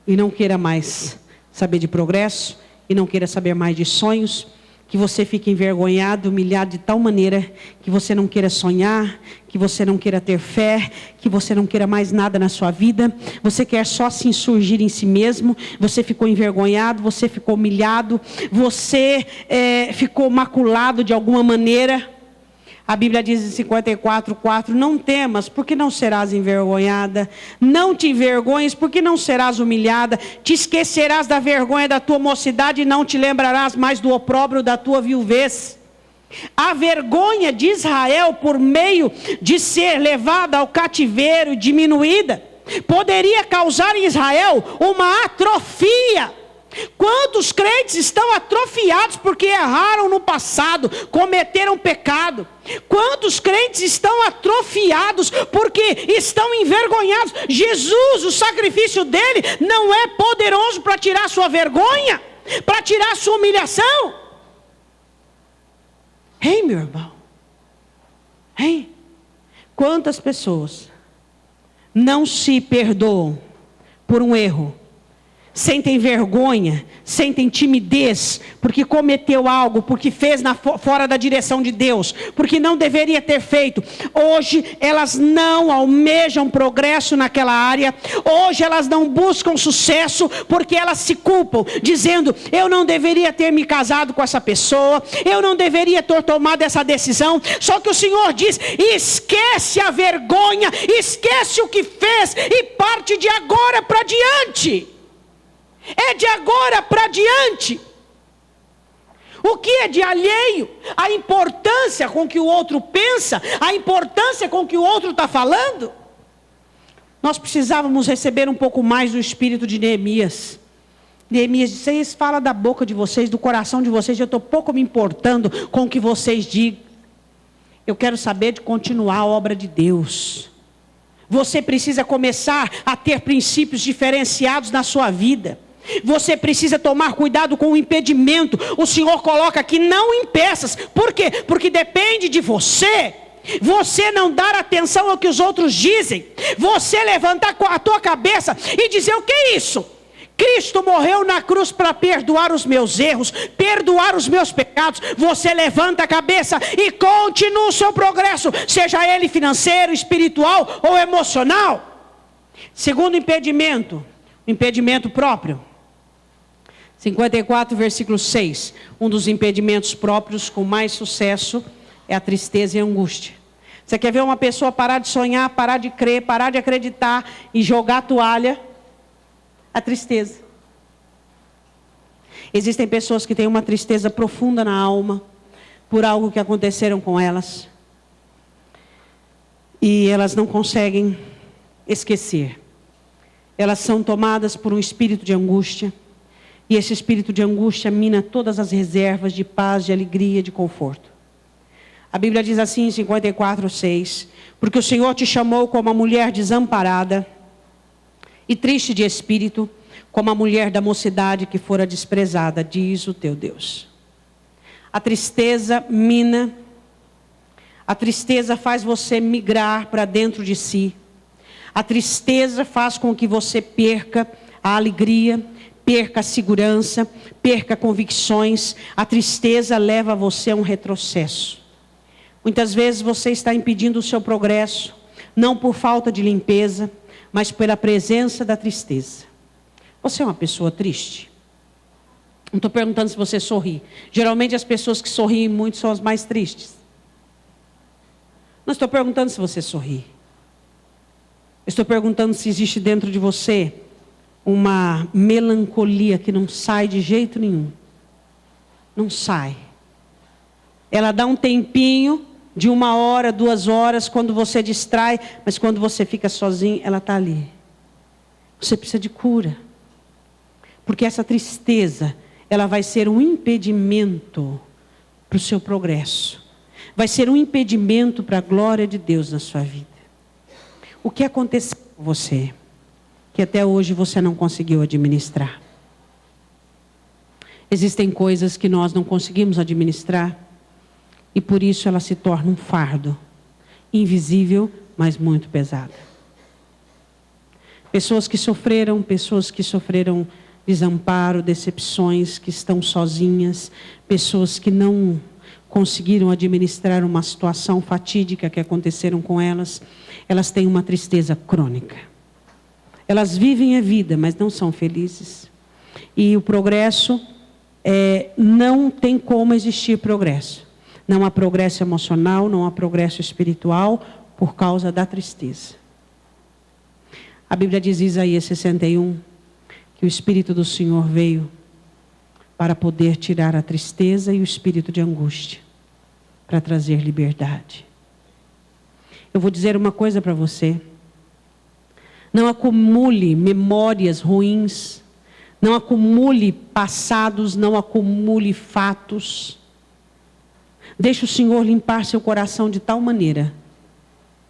E não queira mais saber de progresso. E não queira saber mais de sonhos. Que você fique envergonhado, humilhado de tal maneira que você não queira sonhar, que você não queira ter fé, que você não queira mais nada na sua vida. Você quer só se insurgir em si mesmo. Você ficou envergonhado, você ficou humilhado, você ficou maculado de alguma maneira. A Bíblia diz em 54:4, não temas, porque não serás envergonhada. Não te envergonhes, porque não serás humilhada. Te esquecerás da vergonha da tua mocidade e não te lembrarás mais do opróbrio da tua viuvez. A vergonha de Israel, por meio de ser levada ao cativeiro e diminuída, poderia causar em Israel uma atrofia. Quantos crentes estão atrofiados porque erraram no passado, cometeram pecado? Quantos crentes estão atrofiados porque estão envergonhados? Jesus, o sacrifício dele não é poderoso para tirar sua vergonha, para tirar sua humilhação? Ei, meu irmão, ei, quantas pessoas não se perdoam por um erro? Sentem vergonha, sentem timidez, porque cometeu algo, porque fez fora da direção de Deus, porque não deveria ter feito. Hoje elas não almejam progresso naquela área, hoje elas não buscam sucesso, porque elas se culpam, dizendo: eu não deveria ter me casado com essa pessoa, eu não deveria ter tomado essa decisão. Só que o Senhor diz: esquece a vergonha, esquece o que fez e parte de agora para diante. É de agora para diante. O que é de alheio? A importância com que o outro pensa, a importância com que o outro está falando. Nós precisávamos receber um pouco mais do espírito de Neemias. Neemias disse: vocês falam da boca de vocês, do coração de vocês, eu estou pouco me importando com o que vocês digam. Eu quero saber de continuar a obra de Deus. Você precisa começar a ter princípios diferenciados na sua vida. Você precisa tomar cuidado com o impedimento. O Senhor coloca aqui: não impeças. Por quê? Porque depende de você. Você não dar atenção ao que os outros dizem. Você levantar a tua cabeça e dizer: o que é isso? Cristo morreu na cruz para perdoar os meus erros, perdoar os meus pecados. Você levanta a cabeça e continua o seu progresso, seja ele financeiro, espiritual ou emocional. Segundo impedimento, o impedimento próprio. 54, versículo 6. Um dos impedimentos próprios com mais sucesso é a tristeza e a angústia. Você quer ver uma pessoa parar de sonhar, parar de crer, parar de acreditar e jogar a toalha? A tristeza. Existem pessoas que têm uma tristeza profunda na alma por algo que aconteceram com elas. E elas não conseguem esquecer. Elas são tomadas por um espírito de angústia. E esse espírito de angústia mina todas as reservas de paz, de alegria, de conforto. A Bíblia diz assim em 54:6: porque o Senhor te chamou como a mulher desamparada e triste de espírito, como a mulher da mocidade que fora desprezada, diz o teu Deus. A tristeza mina, a tristeza faz você migrar para dentro de si. A tristeza faz com que você perca a alegria, perca a segurança, perca convicções. A tristeza leva você a um retrocesso. Muitas vezes você está impedindo o seu progresso, não por falta de limpeza, mas pela presença da tristeza. Você é uma pessoa triste? Não estou perguntando se você sorri. Geralmente as pessoas que sorriem muito são as mais tristes. Não estou perguntando se você sorri. Estou perguntando se existe dentro de você uma melancolia que não sai de jeito nenhum. Não sai. Ela dá um tempinho de 1 hora, 2 horas, quando você distrai, mas quando você fica sozinho, ela está ali. Você precisa de cura. Porque essa tristeza, ela vai ser um impedimento para o seu progresso. Vai ser um impedimento para a glória de Deus na sua vida. O que aconteceu com você, que até hoje você não conseguiu administrar? Existem coisas que nós não conseguimos administrar, e por isso ela se torna um fardo, invisível, mas muito pesada. Pessoas que sofreram desamparo, decepções, que estão sozinhas, pessoas que não conseguiram administrar uma situação fatídica que aconteceram com elas, elas têm uma tristeza crônica. Elas vivem a vida, mas não são felizes. E o progresso, não tem como existir progresso. Não há progresso emocional, não há progresso espiritual, por causa da tristeza. A Bíblia diz em Isaías 61, que o Espírito do Senhor veio para poder tirar a tristeza e o espírito de angústia, para trazer liberdade. Eu vou dizer uma coisa para você. Não acumule memórias ruins, não acumule passados, não acumule fatos. Deixe o Senhor limpar seu coração de tal maneira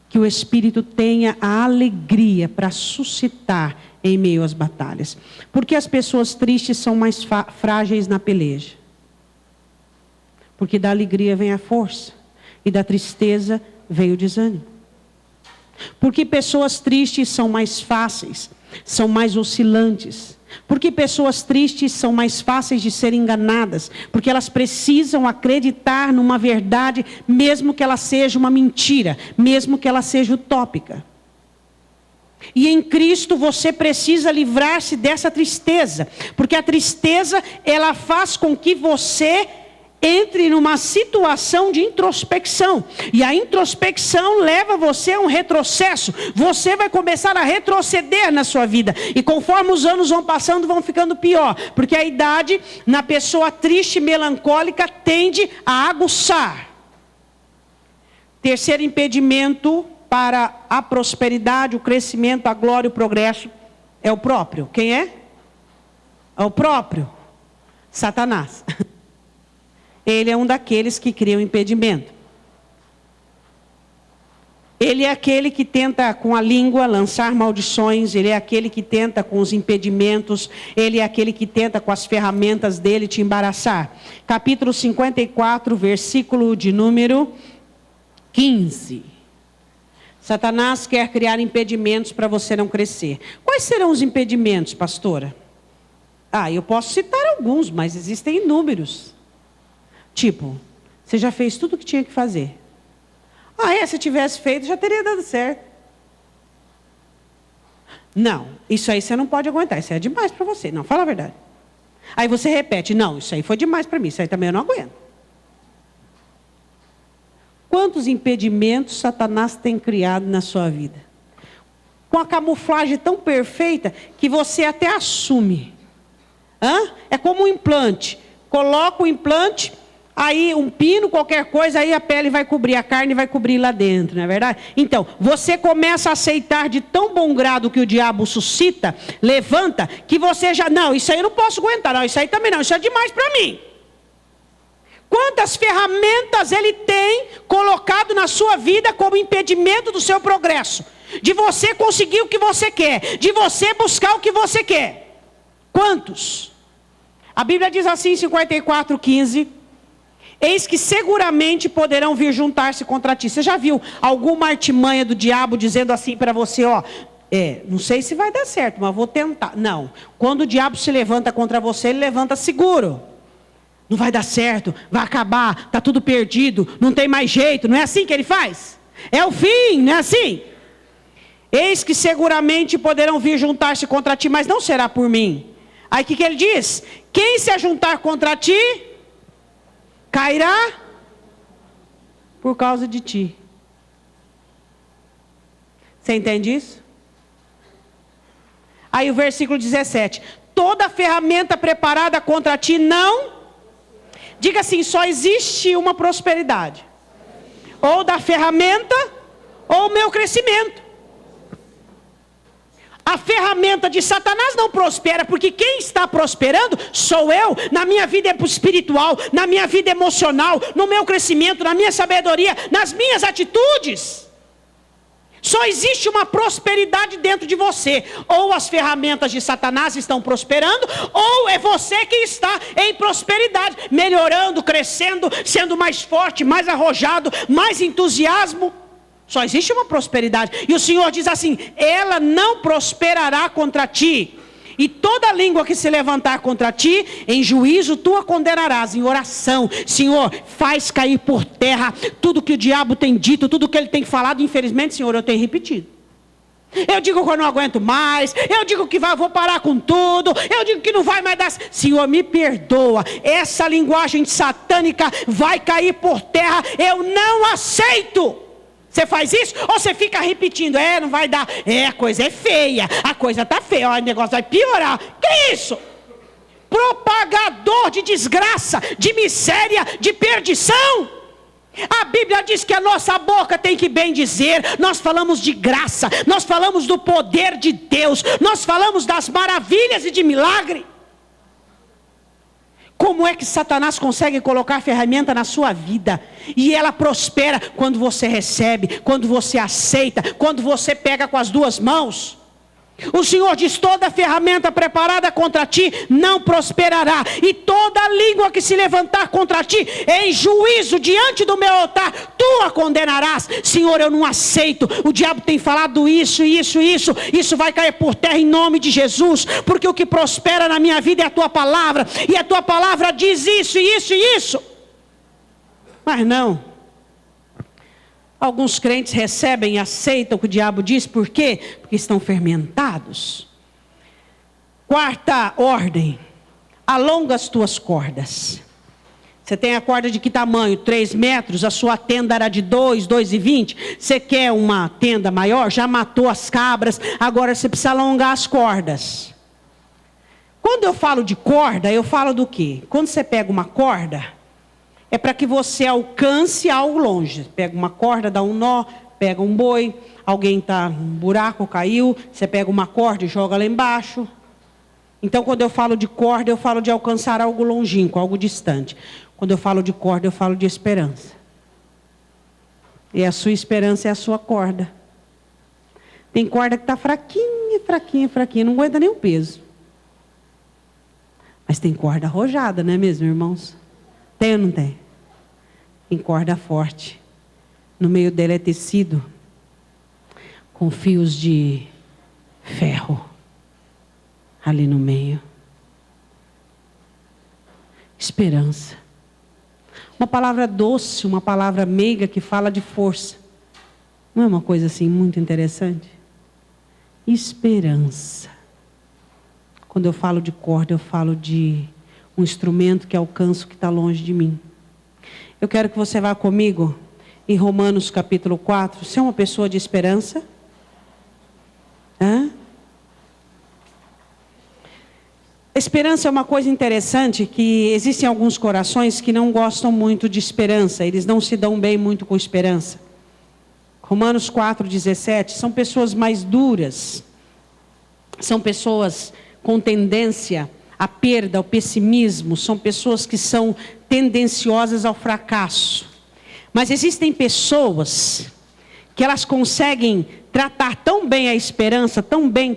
que o Espírito tenha a alegria para suscitar em meio às batalhas. Porque as pessoas tristes são mais frágeis na peleja. Porque da alegria vem a força e da tristeza vem o desânimo. Porque pessoas tristes são mais fáceis, são mais oscilantes. Porque pessoas tristes são mais fáceis de serem enganadas. Porque elas precisam acreditar numa verdade, mesmo que ela seja uma mentira, mesmo que ela seja utópica. E em Cristo você precisa livrar-se dessa tristeza. Porque a tristeza, ela faz com que você entre numa situação de introspecção. E a introspecção leva você a um retrocesso. Você vai começar a retroceder na sua vida. E conforme os anos vão passando, vão ficando pior. Porque a idade, na pessoa triste e melancólica, tende a aguçar. Terceiro impedimento para a prosperidade, o crescimento, a glória e o progresso é o próprio. Quem é? É o próprio Satanás. Ele é um daqueles que cria um impedimento. Ele é aquele que tenta com a língua lançar maldições. Ele é aquele que tenta com os impedimentos. Ele é aquele que tenta com as ferramentas dele te embaraçar. Capítulo 54, versículo de número 15. Satanás quer criar impedimentos para você não crescer. Quais serão os impedimentos, pastora? Eu posso citar alguns, mas existem inúmeros. Tipo, você já fez tudo o que tinha que fazer. Se tivesse feito, já teria dado certo. Não, isso aí você não pode aguentar, isso aí é demais para você. Não, fala a verdade. Aí você repete, não, isso aí foi demais para mim, isso aí também eu não aguento. Quantos impedimentos Satanás tem criado na sua vida? Com a camuflagem tão perfeita que você até assume. É como um implante. Coloca o implante, aí um pino, qualquer coisa, aí a pele vai cobrir, a carne vai cobrir lá dentro, não é verdade? Então, você começa a aceitar de tão bom grado que o diabo suscita, levanta, que você já, não, isso aí eu não posso aguentar, não, isso aí também não, isso é demais para mim. Quantas ferramentas ele tem colocado na sua vida como impedimento do seu progresso? De você conseguir o que você quer, de você buscar o que você quer. Quantos? A Bíblia diz assim em 54:15, eis que seguramente poderão vir juntar-se contra ti. Você já viu alguma artimanha do diabo dizendo assim para você, Não sei se vai dar certo, mas vou tentar. Não, quando o diabo se levanta contra você, ele levanta seguro. Não vai dar certo, vai acabar, está tudo perdido, não tem mais jeito. Não é assim que ele faz? É o fim, não é assim? Eis que seguramente poderão vir juntar-se contra ti, mas não será por mim. Aí o que ele diz? Quem se ajuntar contra ti, cairá por causa de ti. Você entende isso? Aí o versículo 17. Toda ferramenta preparada contra ti não... Diga assim, só existe uma prosperidade. Ou da ferramenta, ou o meu crescimento. A ferramenta de Satanás não prospera, porque quem está prosperando sou eu, na minha vida espiritual, na minha vida emocional, no meu crescimento, na minha sabedoria, nas minhas atitudes. Só existe uma prosperidade dentro de você. Ou as ferramentas de Satanás estão prosperando, ou é você que está em prosperidade, melhorando, crescendo, sendo mais forte, mais arrojado, mais entusiasmo. Só existe uma prosperidade. E o Senhor diz assim: ela não prosperará contra ti. E toda língua que se levantar contra ti, em juízo tu a condenarás, em oração. Senhor, faz cair por terra tudo que o diabo tem dito, tudo que ele tem falado. Infelizmente, Senhor, eu tenho repetido. Eu digo que eu não aguento mais, eu digo que vou parar com tudo, eu digo que não vai mais dar. Senhor, me perdoa, essa linguagem satânica vai cair por terra, eu não aceito. Você faz isso? Ou você fica repetindo? Não vai dar. A coisa é feia. A coisa está feia. O negócio vai piorar. Que isso? Propagador de desgraça, de miséria, de perdição. A Bíblia diz que a nossa boca tem que bem dizer. Nós falamos de graça. Nós falamos do poder de Deus. Nós falamos das maravilhas e de milagre. Como é que Satanás consegue colocar ferramenta na sua vida? E ela prospera quando você recebe, quando você aceita, quando você pega com as duas mãos. O Senhor diz: toda ferramenta preparada contra ti não prosperará. E toda língua que se levantar contra ti em juízo diante do meu altar, tu a condenarás. Senhor, eu não aceito. O diabo tem falado isso. Isso vai cair por terra em nome de Jesus. Porque o que prospera na minha vida é a tua palavra. E a tua palavra diz isso. Mas não. Alguns crentes recebem e aceitam o que o diabo diz. Por quê? Porque estão fermentados. Quarta ordem. Alonga as tuas cordas. Você tem a corda de que tamanho? 3 metros. A sua tenda era de 2,20. Você quer uma tenda maior? Já matou as cabras. Agora você precisa alongar as cordas. Quando eu falo de corda, eu falo do quê? Quando você pega uma corda... é para que você alcance algo longe. Pega uma corda, dá um nó, pega um boi, alguém está num buraco, caiu, você pega uma corda e joga lá embaixo. Então, quando eu falo de corda, eu falo de alcançar algo longínquo, algo distante. Quando eu falo de corda, eu falo de esperança. E a sua esperança é a sua corda. Tem corda que está fraquinha, não aguenta nem o peso. Mas tem corda arrojada, não é mesmo, irmãos? Tem ou não tem? Tem corda forte. No meio dela é tecido com fios de ferro. Ali no meio. Esperança. Uma palavra doce, uma palavra meiga que fala de força. Não é uma coisa assim muito interessante? Esperança. Quando eu falo de corda, eu falo de um instrumento que alcança o que está longe de mim. Eu quero que você vá comigo em Romanos capítulo 4. Você é uma pessoa de esperança? Esperança é uma coisa interessante, que existem alguns corações que não gostam muito de esperança. Eles não se dão bem muito com esperança. Romanos 4,17. São pessoas mais duras. São pessoas com tendência a perda, ao pessimismo, são pessoas que são tendenciosas ao fracasso. Mas existem pessoas que elas conseguem tratar tão bem a esperança, tão bem,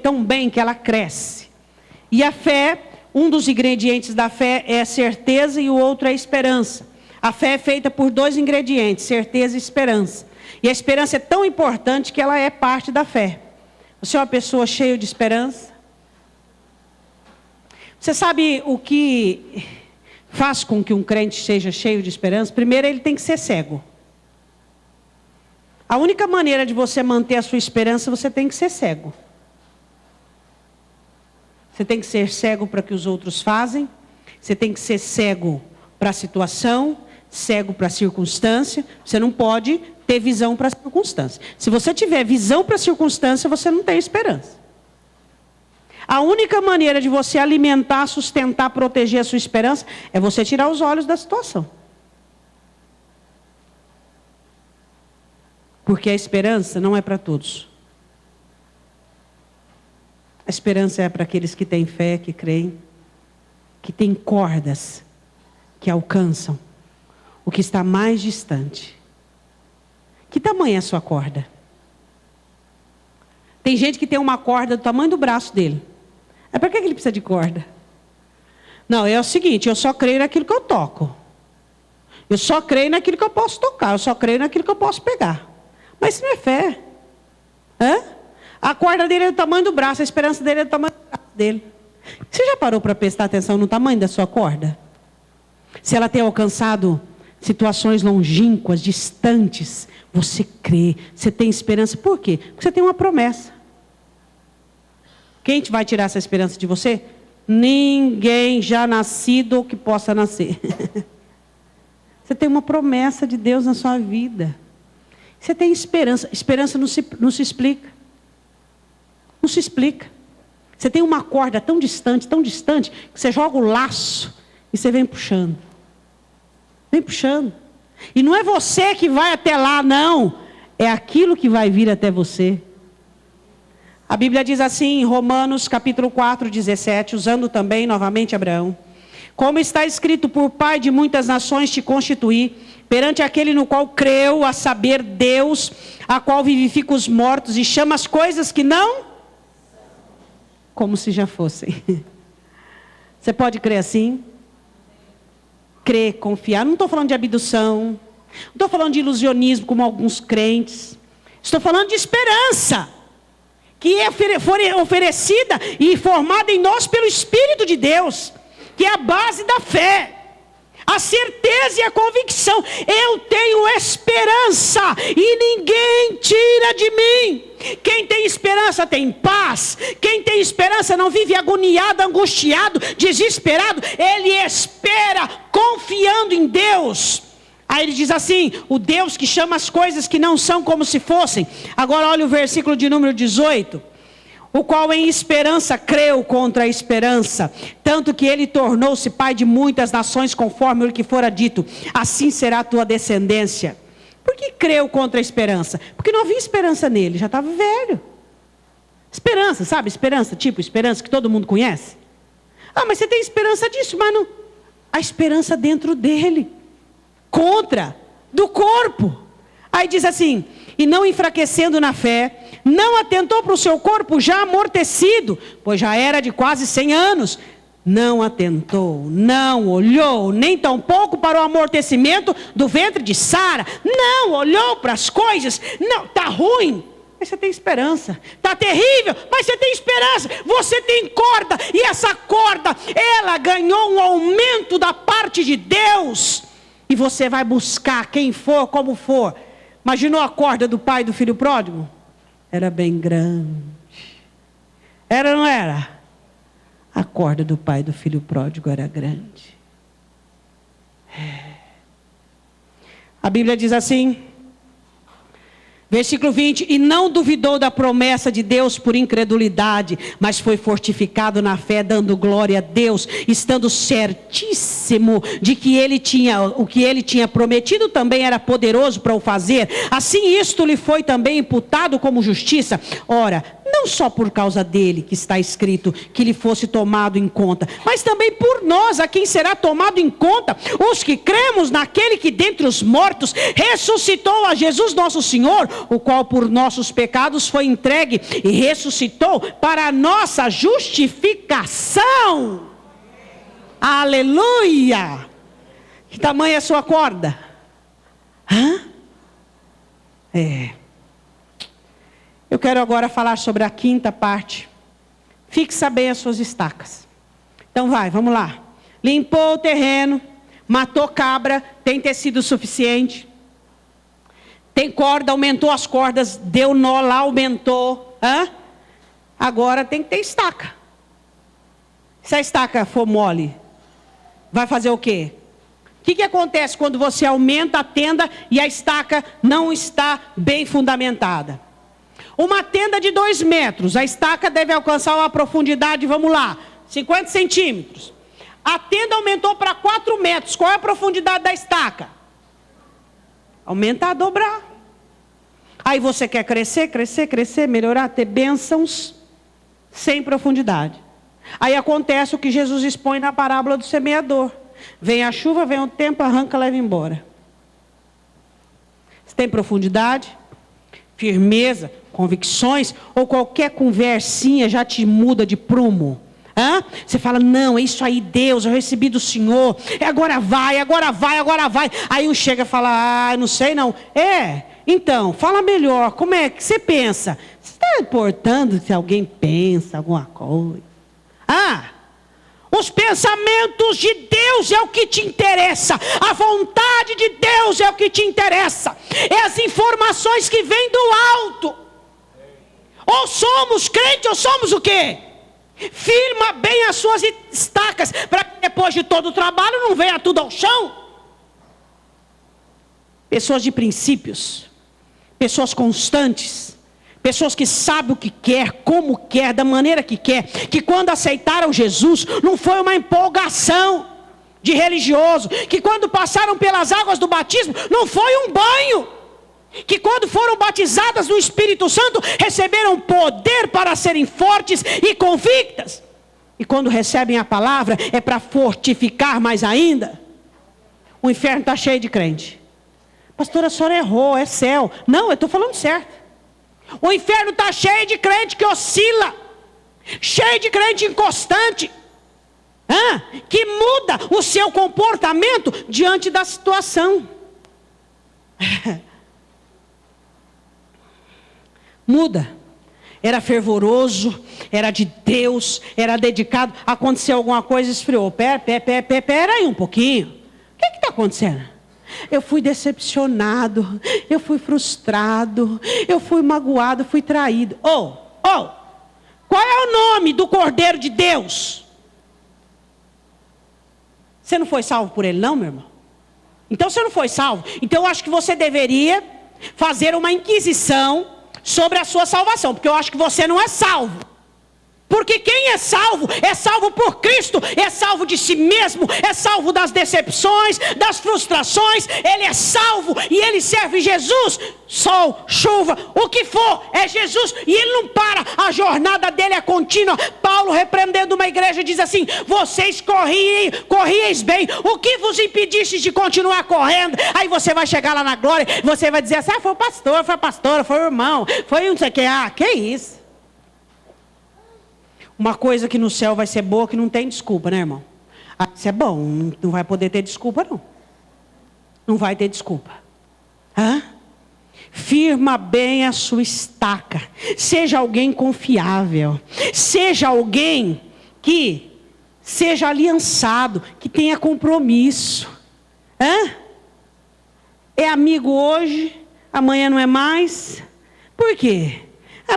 que ela cresce. E a fé, um dos ingredientes da fé é a certeza e o outro é a esperança. A fé é feita por 2 ingredientes, certeza e esperança. E a esperança é tão importante que ela é parte da fé. Você é uma pessoa cheia de esperança? Você sabe o que faz com que um crente seja cheio de esperança? Primeiro, ele tem que ser cego. A única maneira de você manter a sua esperança, você tem que ser cego. Você tem que ser cego para o que os outros fazem. Você tem que ser cego para a situação, cego para a circunstância. Você não pode ter visão para a circunstância. Se você tiver visão para a circunstância, você não tem esperança. A única maneira de você alimentar, sustentar, proteger a sua esperança é você tirar os olhos da situação. Porque a esperança não é para todos. A esperança é para aqueles que têm fé, que creem, que têm cordas que alcançam o que está mais distante. Que tamanho é a sua corda? Tem gente que tem uma corda do tamanho do braço dele. Para que ele precisa de corda? Não, é o seguinte, eu só creio naquilo que eu toco. Eu só creio naquilo que eu posso tocar. Eu só creio naquilo que eu posso pegar. Mas isso não é fé. A corda dele é do tamanho do braço, a esperança dele é do tamanho do braço dele. Você já parou para prestar atenção no tamanho da sua corda? Se ela tem alcançado situações longínquas, distantes, você crê, você tem esperança. Por quê? Porque você tem uma promessa. Quem vai tirar essa esperança de você? Ninguém já nascido ou que possa nascer. Você tem uma promessa de Deus na sua vida. Você tem esperança. Esperança não se explica. Não se explica. Você tem uma corda tão distante, que você joga o laço e você vem puxando. Vem puxando. E não é você que vai até lá, não. É aquilo que vai vir até você. A Bíblia diz assim, em Romanos capítulo 4, 17, usando também novamente Abraão. Como está escrito, por pai de muitas nações te constituí, perante aquele no qual creu, a saber, Deus, a qual vivifica os mortos e chama as coisas que não, como se já fossem. Você pode crer assim? Crer, confiar. Não estou falando de abdução, não estou falando de ilusionismo como alguns crentes. Estou falando de esperança, que é oferecida e formada em nós pelo Espírito de Deus, que é a base da fé, a certeza e a convicção. Eu tenho esperança e ninguém tira de mim. Quem tem esperança tem paz. Quem tem esperança não vive agoniado, angustiado, desesperado. Ele espera confiando em Deus. Aí ele diz assim, o Deus que chama as coisas que não são como se fossem. Agora olha o versículo de número 18. O qual em esperança creu contra a esperança, tanto que ele tornou-se pai de muitas nações, conforme o que fora dito, assim será a tua descendência. Por que creu contra a esperança? Porque não havia esperança nele, já estava velho. Esperança, sabe? Esperança, tipo esperança que todo mundo conhece. Ah, mas você tem esperança disso, mas não. A esperança dentro dele, contra, do corpo. Aí diz assim, e não enfraquecendo na fé, não atentou para o seu corpo já amortecido, pois já era de quase 100 anos. Não atentou, não olhou, nem tampouco para o amortecimento do ventre de Sara. Não olhou para as coisas. Não, está ruim, mas você tem esperança. Está terrível, mas você tem esperança. Você tem corda, e essa corda, ela ganhou um aumento da parte de Deus. E você vai buscar quem for, como for. Imaginou a corda do pai do filho pródigo? Era bem grande. Era ou não era? A corda do pai do filho pródigo era grande. A Bíblia diz assim, versículo 20, e não duvidou da promessa de Deus por incredulidade, mas foi fortificado na fé, dando glória a Deus, estando certíssimo de que o que ele tinha prometido também era poderoso para o fazer. Assim isto lhe foi também imputado como justiça. Ora, não só por causa dele que está escrito que lhe fosse tomado em conta, mas também por nós, a quem será tomado em conta, os que cremos naquele que dentre os mortos ressuscitou a Jesus nosso Senhor, o qual por nossos pecados foi entregue e ressuscitou para a nossa justificação. Aleluia! Que tamanho é a sua corda? Eu quero agora falar sobre a quinta parte. Fixa bem as suas estacas. Então vamos lá. Limpou o terreno, matou cabra, tem tecido suficiente. Tem corda, aumentou as cordas, deu nó lá, aumentou. Agora tem que ter estaca. Se a estaca for mole, vai fazer o quê? O que acontece quando você aumenta a tenda e a estaca não está bem fundamentada? Uma tenda de 2 metros, a estaca deve alcançar uma profundidade, vamos lá, 50 centímetros. A tenda aumentou para 4 metros, qual é a profundidade da estaca? Aumentar, a dobrar. Aí você quer crescer, melhorar, ter bênçãos sem profundidade. Aí acontece o que Jesus expõe na parábola do semeador. Vem a chuva, vem o tempo, arranca, leva embora. Você tem profundidade, firmeza, convicções, ou qualquer conversinha já te muda de prumo? Você fala, não, é isso aí, Deus, eu recebi do Senhor, agora vai. Aí um chega e fala, não sei não. Então, fala melhor, como é que você pensa? Você está importando se alguém pensa alguma coisa? Os pensamentos de Deus é o que te interessa. A vontade de Deus é o que te interessa. É as informações que vêm do alto. Ou somos crentes ou somos o quê? Firma bem as suas estacas, para que depois de todo o trabalho não venha tudo ao chão. Pessoas de princípios, pessoas constantes, pessoas que sabem o que quer, como quer, da maneira que quer, que quando aceitaram Jesus, não foi uma empolgação de religioso, que quando passaram pelas águas do batismo, não foi um banho, que quando foram batizadas no Espírito Santo, receberam poder para serem fortes e convictas, e quando recebem a palavra, é para fortificar mais ainda. O inferno está cheio de crente. Pastora, a senhora errou, é céu. Não, eu estou falando certo. O inferno está cheio de crente que oscila, cheio de crente inconstante, que muda o seu comportamento diante da situação. Muda. Era fervoroso, era de Deus, era dedicado. Aconteceu alguma coisa, esfriou. Pera aí um pouquinho. O que está acontecendo? Eu fui decepcionado, eu fui frustrado, eu fui magoado, fui traído. Qual é o nome do Cordeiro de Deus? Você não foi salvo por ele não, meu irmão? Então você não foi salvo. Então eu acho que você deveria fazer uma inquisição sobre a sua salvação, porque eu acho que você não é salvo. Porque quem é salvo por Cristo, é salvo de si mesmo, é salvo das decepções, das frustrações, ele é salvo e ele serve Jesus, sol, chuva, o que for, é Jesus, e ele não para, a jornada dele é contínua. Paulo, repreendendo uma igreja, diz assim: vocês corrieis bem, o que vos impedistes de continuar correndo? Aí você vai chegar lá na glória, você vai dizer assim: foi o pastor, foi a pastora, foi o irmão, foi não sei o que, que isso? Uma coisa que no céu vai ser boa, que não tem desculpa, né, irmão? Isso é bom, não vai poder ter desculpa, não. Não vai ter desculpa. Firma bem a sua estaca. Seja alguém confiável. Seja alguém que seja aliançado, que tenha compromisso. É amigo hoje, amanhã não é mais. Por quê?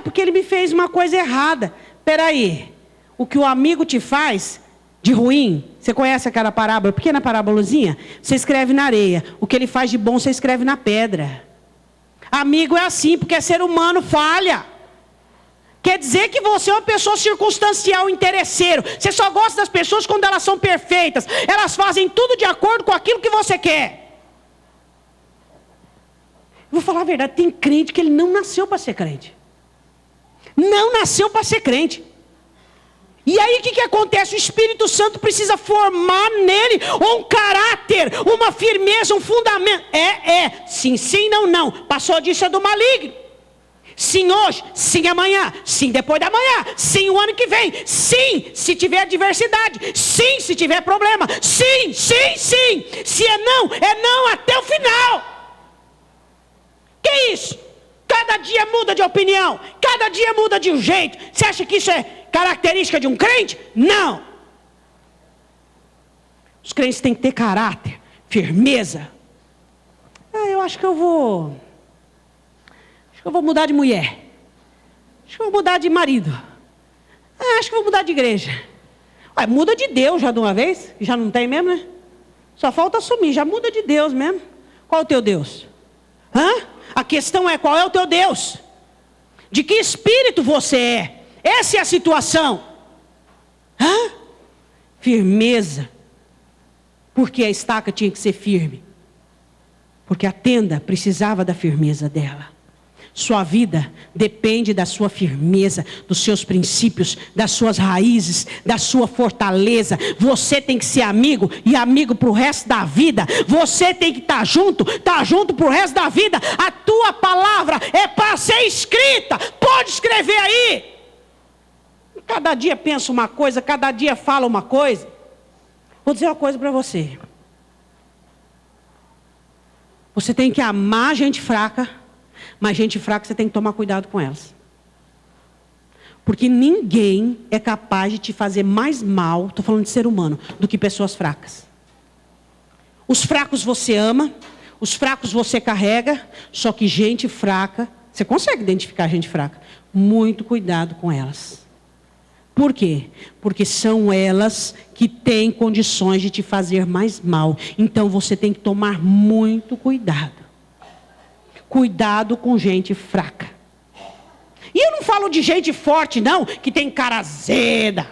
Porque ele me fez uma coisa errada. Peraí, o que o amigo te faz de ruim, você conhece aquela parábola, pequena parábolazinha? Você escreve na areia. O que ele faz de bom, você escreve na pedra. Amigo é assim, porque é ser humano, falha. Quer dizer que você é uma pessoa circunstancial, interesseiro. Você só gosta das pessoas quando elas são perfeitas. Elas fazem tudo de acordo com aquilo que você quer. Vou falar a verdade, tem crente que ele não nasceu para ser crente. Não nasceu para ser crente. E aí o que acontece? O Espírito Santo precisa formar nele um caráter, uma firmeza, um fundamento. Sim, sim, não, não. Passou disso, é do maligno. Sim hoje, sim amanhã, sim depois da manhã, sim o ano que vem, sim se tiver adversidade, sim se tiver problema, sim, sim, sim. Se é não até o final. Que isso? Cada dia muda de opinião. Cada dia muda de um jeito. Você acha que isso é característica de um crente? Não. Os crentes têm que ter caráter, firmeza. Eu acho que eu vou mudar de mulher. Acho que eu vou mudar de marido. Acho que eu vou mudar de igreja. Muda de Deus já de uma vez. Já não tem mesmo, né? Só falta assumir. Já muda de Deus mesmo. Qual é o teu Deus? A questão é, qual é o teu Deus? De que espírito você é? Essa é a situação. Firmeza. Porque a estaca tinha que ser firme. Porque a tenda precisava da firmeza dela. Sua vida depende da sua firmeza, dos seus princípios, das suas raízes, da sua fortaleza. Você tem que ser amigo e amigo para o resto da vida. Você tem que estar junto para o resto da vida. A tua palavra é para ser escrita. Pode escrever aí. Cada dia pensa uma coisa, cada dia fala uma coisa. Vou dizer uma coisa para você. Você tem que amar gente fraca. Mas gente fraca você tem que tomar cuidado com elas. Porque ninguém é capaz de te fazer mais mal, estou falando de ser humano, do que pessoas fracas. Os fracos você ama, os fracos você carrega, só que gente fraca, você consegue identificar gente fraca. Muito cuidado com elas. Por quê? Porque são elas que têm condições de te fazer mais mal. Então você tem que tomar muito cuidado. Cuidado com gente fraca. E eu não falo de gente forte, não, que tem cara azeda.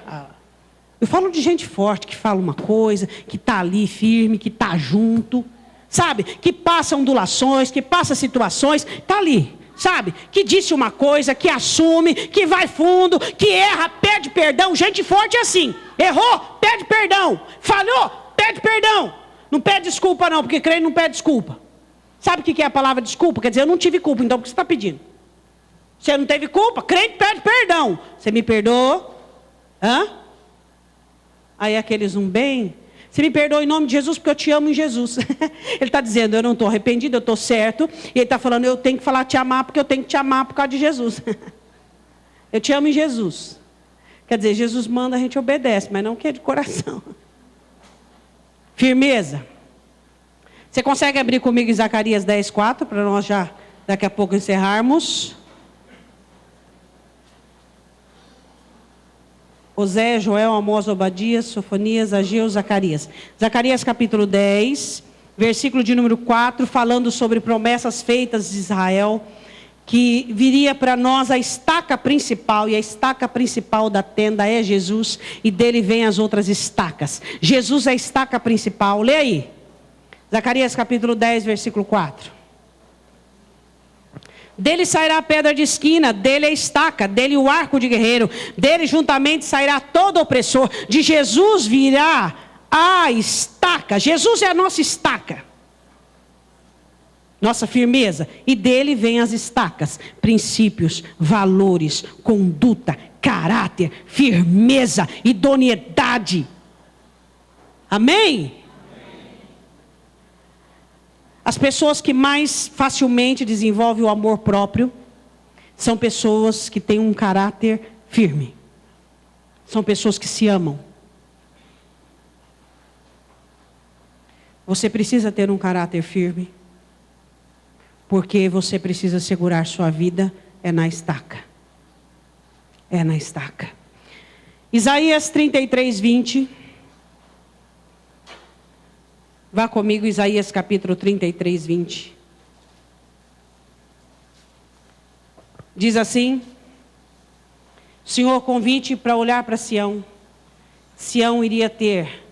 Eu falo de gente forte, que fala uma coisa, que está ali firme, que está junto. Sabe? Que passa ondulações, que passa situações, está ali. Sabe? Que disse uma coisa, que assume, que vai fundo, que erra, pede perdão. Gente forte é assim. Errou, pede perdão. Falhou, pede perdão. Não pede desculpa não, porque crente não pede desculpa. Sabe o que é a palavra desculpa? Quer dizer, eu não tive culpa, então por que você está pedindo? Você não teve culpa? Crente pede perdão. Você me perdoou? Aí aqueles bem. Você me perdoa em nome de Jesus, porque eu te amo em Jesus. Ele está dizendo, eu não estou arrependido, eu estou certo. E ele está falando, eu tenho que falar te amar, porque eu tenho que te amar por causa de Jesus. Eu te amo em Jesus. Quer dizer, Jesus manda, a gente obedece, mas não que é de coração. Firmeza. Você consegue abrir comigo em Zacarias 10:4, para nós já daqui a pouco encerrarmos? Oséias, Joel, Amós, Obadias, Sofonias, Ageu, Zacarias. Zacarias capítulo 10, versículo de número 4, falando sobre promessas feitas de Israel, que viria para nós a estaca principal, e a estaca principal da tenda é Jesus, e dele vem as outras estacas. Jesus é a estaca principal, lê aí. Zacarias capítulo 10, versículo 4. Dele sairá a pedra de esquina, dele a estaca, dele o arco de guerreiro, dele juntamente sairá todo opressor. De Jesus virá a estaca. Jesus é a nossa estaca. Nossa firmeza. E dele vem as estacas. Princípios, valores, conduta, caráter, firmeza, idoneidade. Amém? As pessoas que mais facilmente desenvolvem o amor próprio são pessoas que têm um caráter firme. São pessoas que se amam. Você precisa ter um caráter firme, porque você precisa segurar sua vida na estaca. É na estaca. Isaías 33:20. Vá comigo, Isaías capítulo 33:20. Diz assim: Senhor, convite para olhar para Sião. Sião iria ter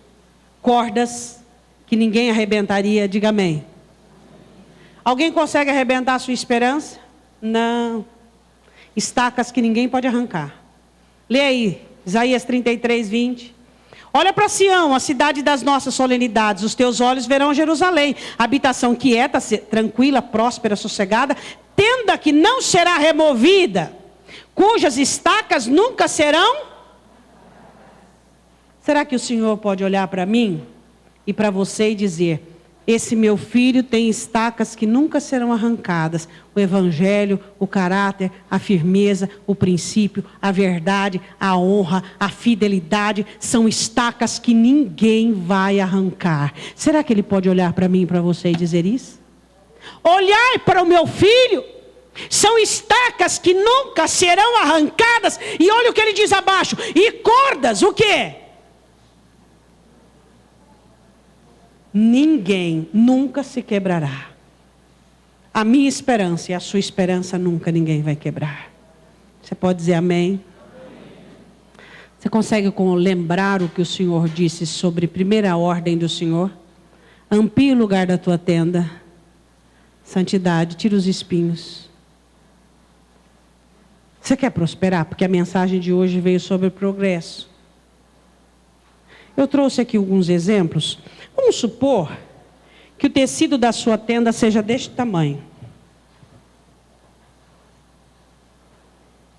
cordas que ninguém arrebentaria. Diga amém. Alguém consegue arrebentar a sua esperança? Não. Estacas que ninguém pode arrancar. Lê aí, Isaías 33:20. Olha para Sião, a cidade das nossas solenidades. Os teus olhos verão Jerusalém, habitação quieta, tranquila, próspera, sossegada, tenda que não será removida, cujas estacas nunca serão. Será que o Senhor pode olhar para mim e para você e dizer: Esse meu filho tem estacas que nunca serão arrancadas. O evangelho, o caráter, a firmeza, o princípio, a verdade, a honra, a fidelidade, são estacas que ninguém vai arrancar. Será que ele pode olhar para mim e para você e dizer isso? Olhar para o meu filho, são estacas que nunca serão arrancadas. E olha o que ele diz abaixo. E cordas, o quê? Ninguém nunca se quebrará. A minha esperança e a sua esperança nunca ninguém vai quebrar. Você pode dizer amém? Você consegue lembrar o que o Senhor disse sobre a primeira ordem do Senhor? Amplie o lugar da tua tenda. Santidade, tira os espinhos. Você quer prosperar? Porque a mensagem de hoje veio sobre progresso. Eu trouxe aqui alguns exemplos. Vamos supor que o tecido da sua tenda seja deste tamanho.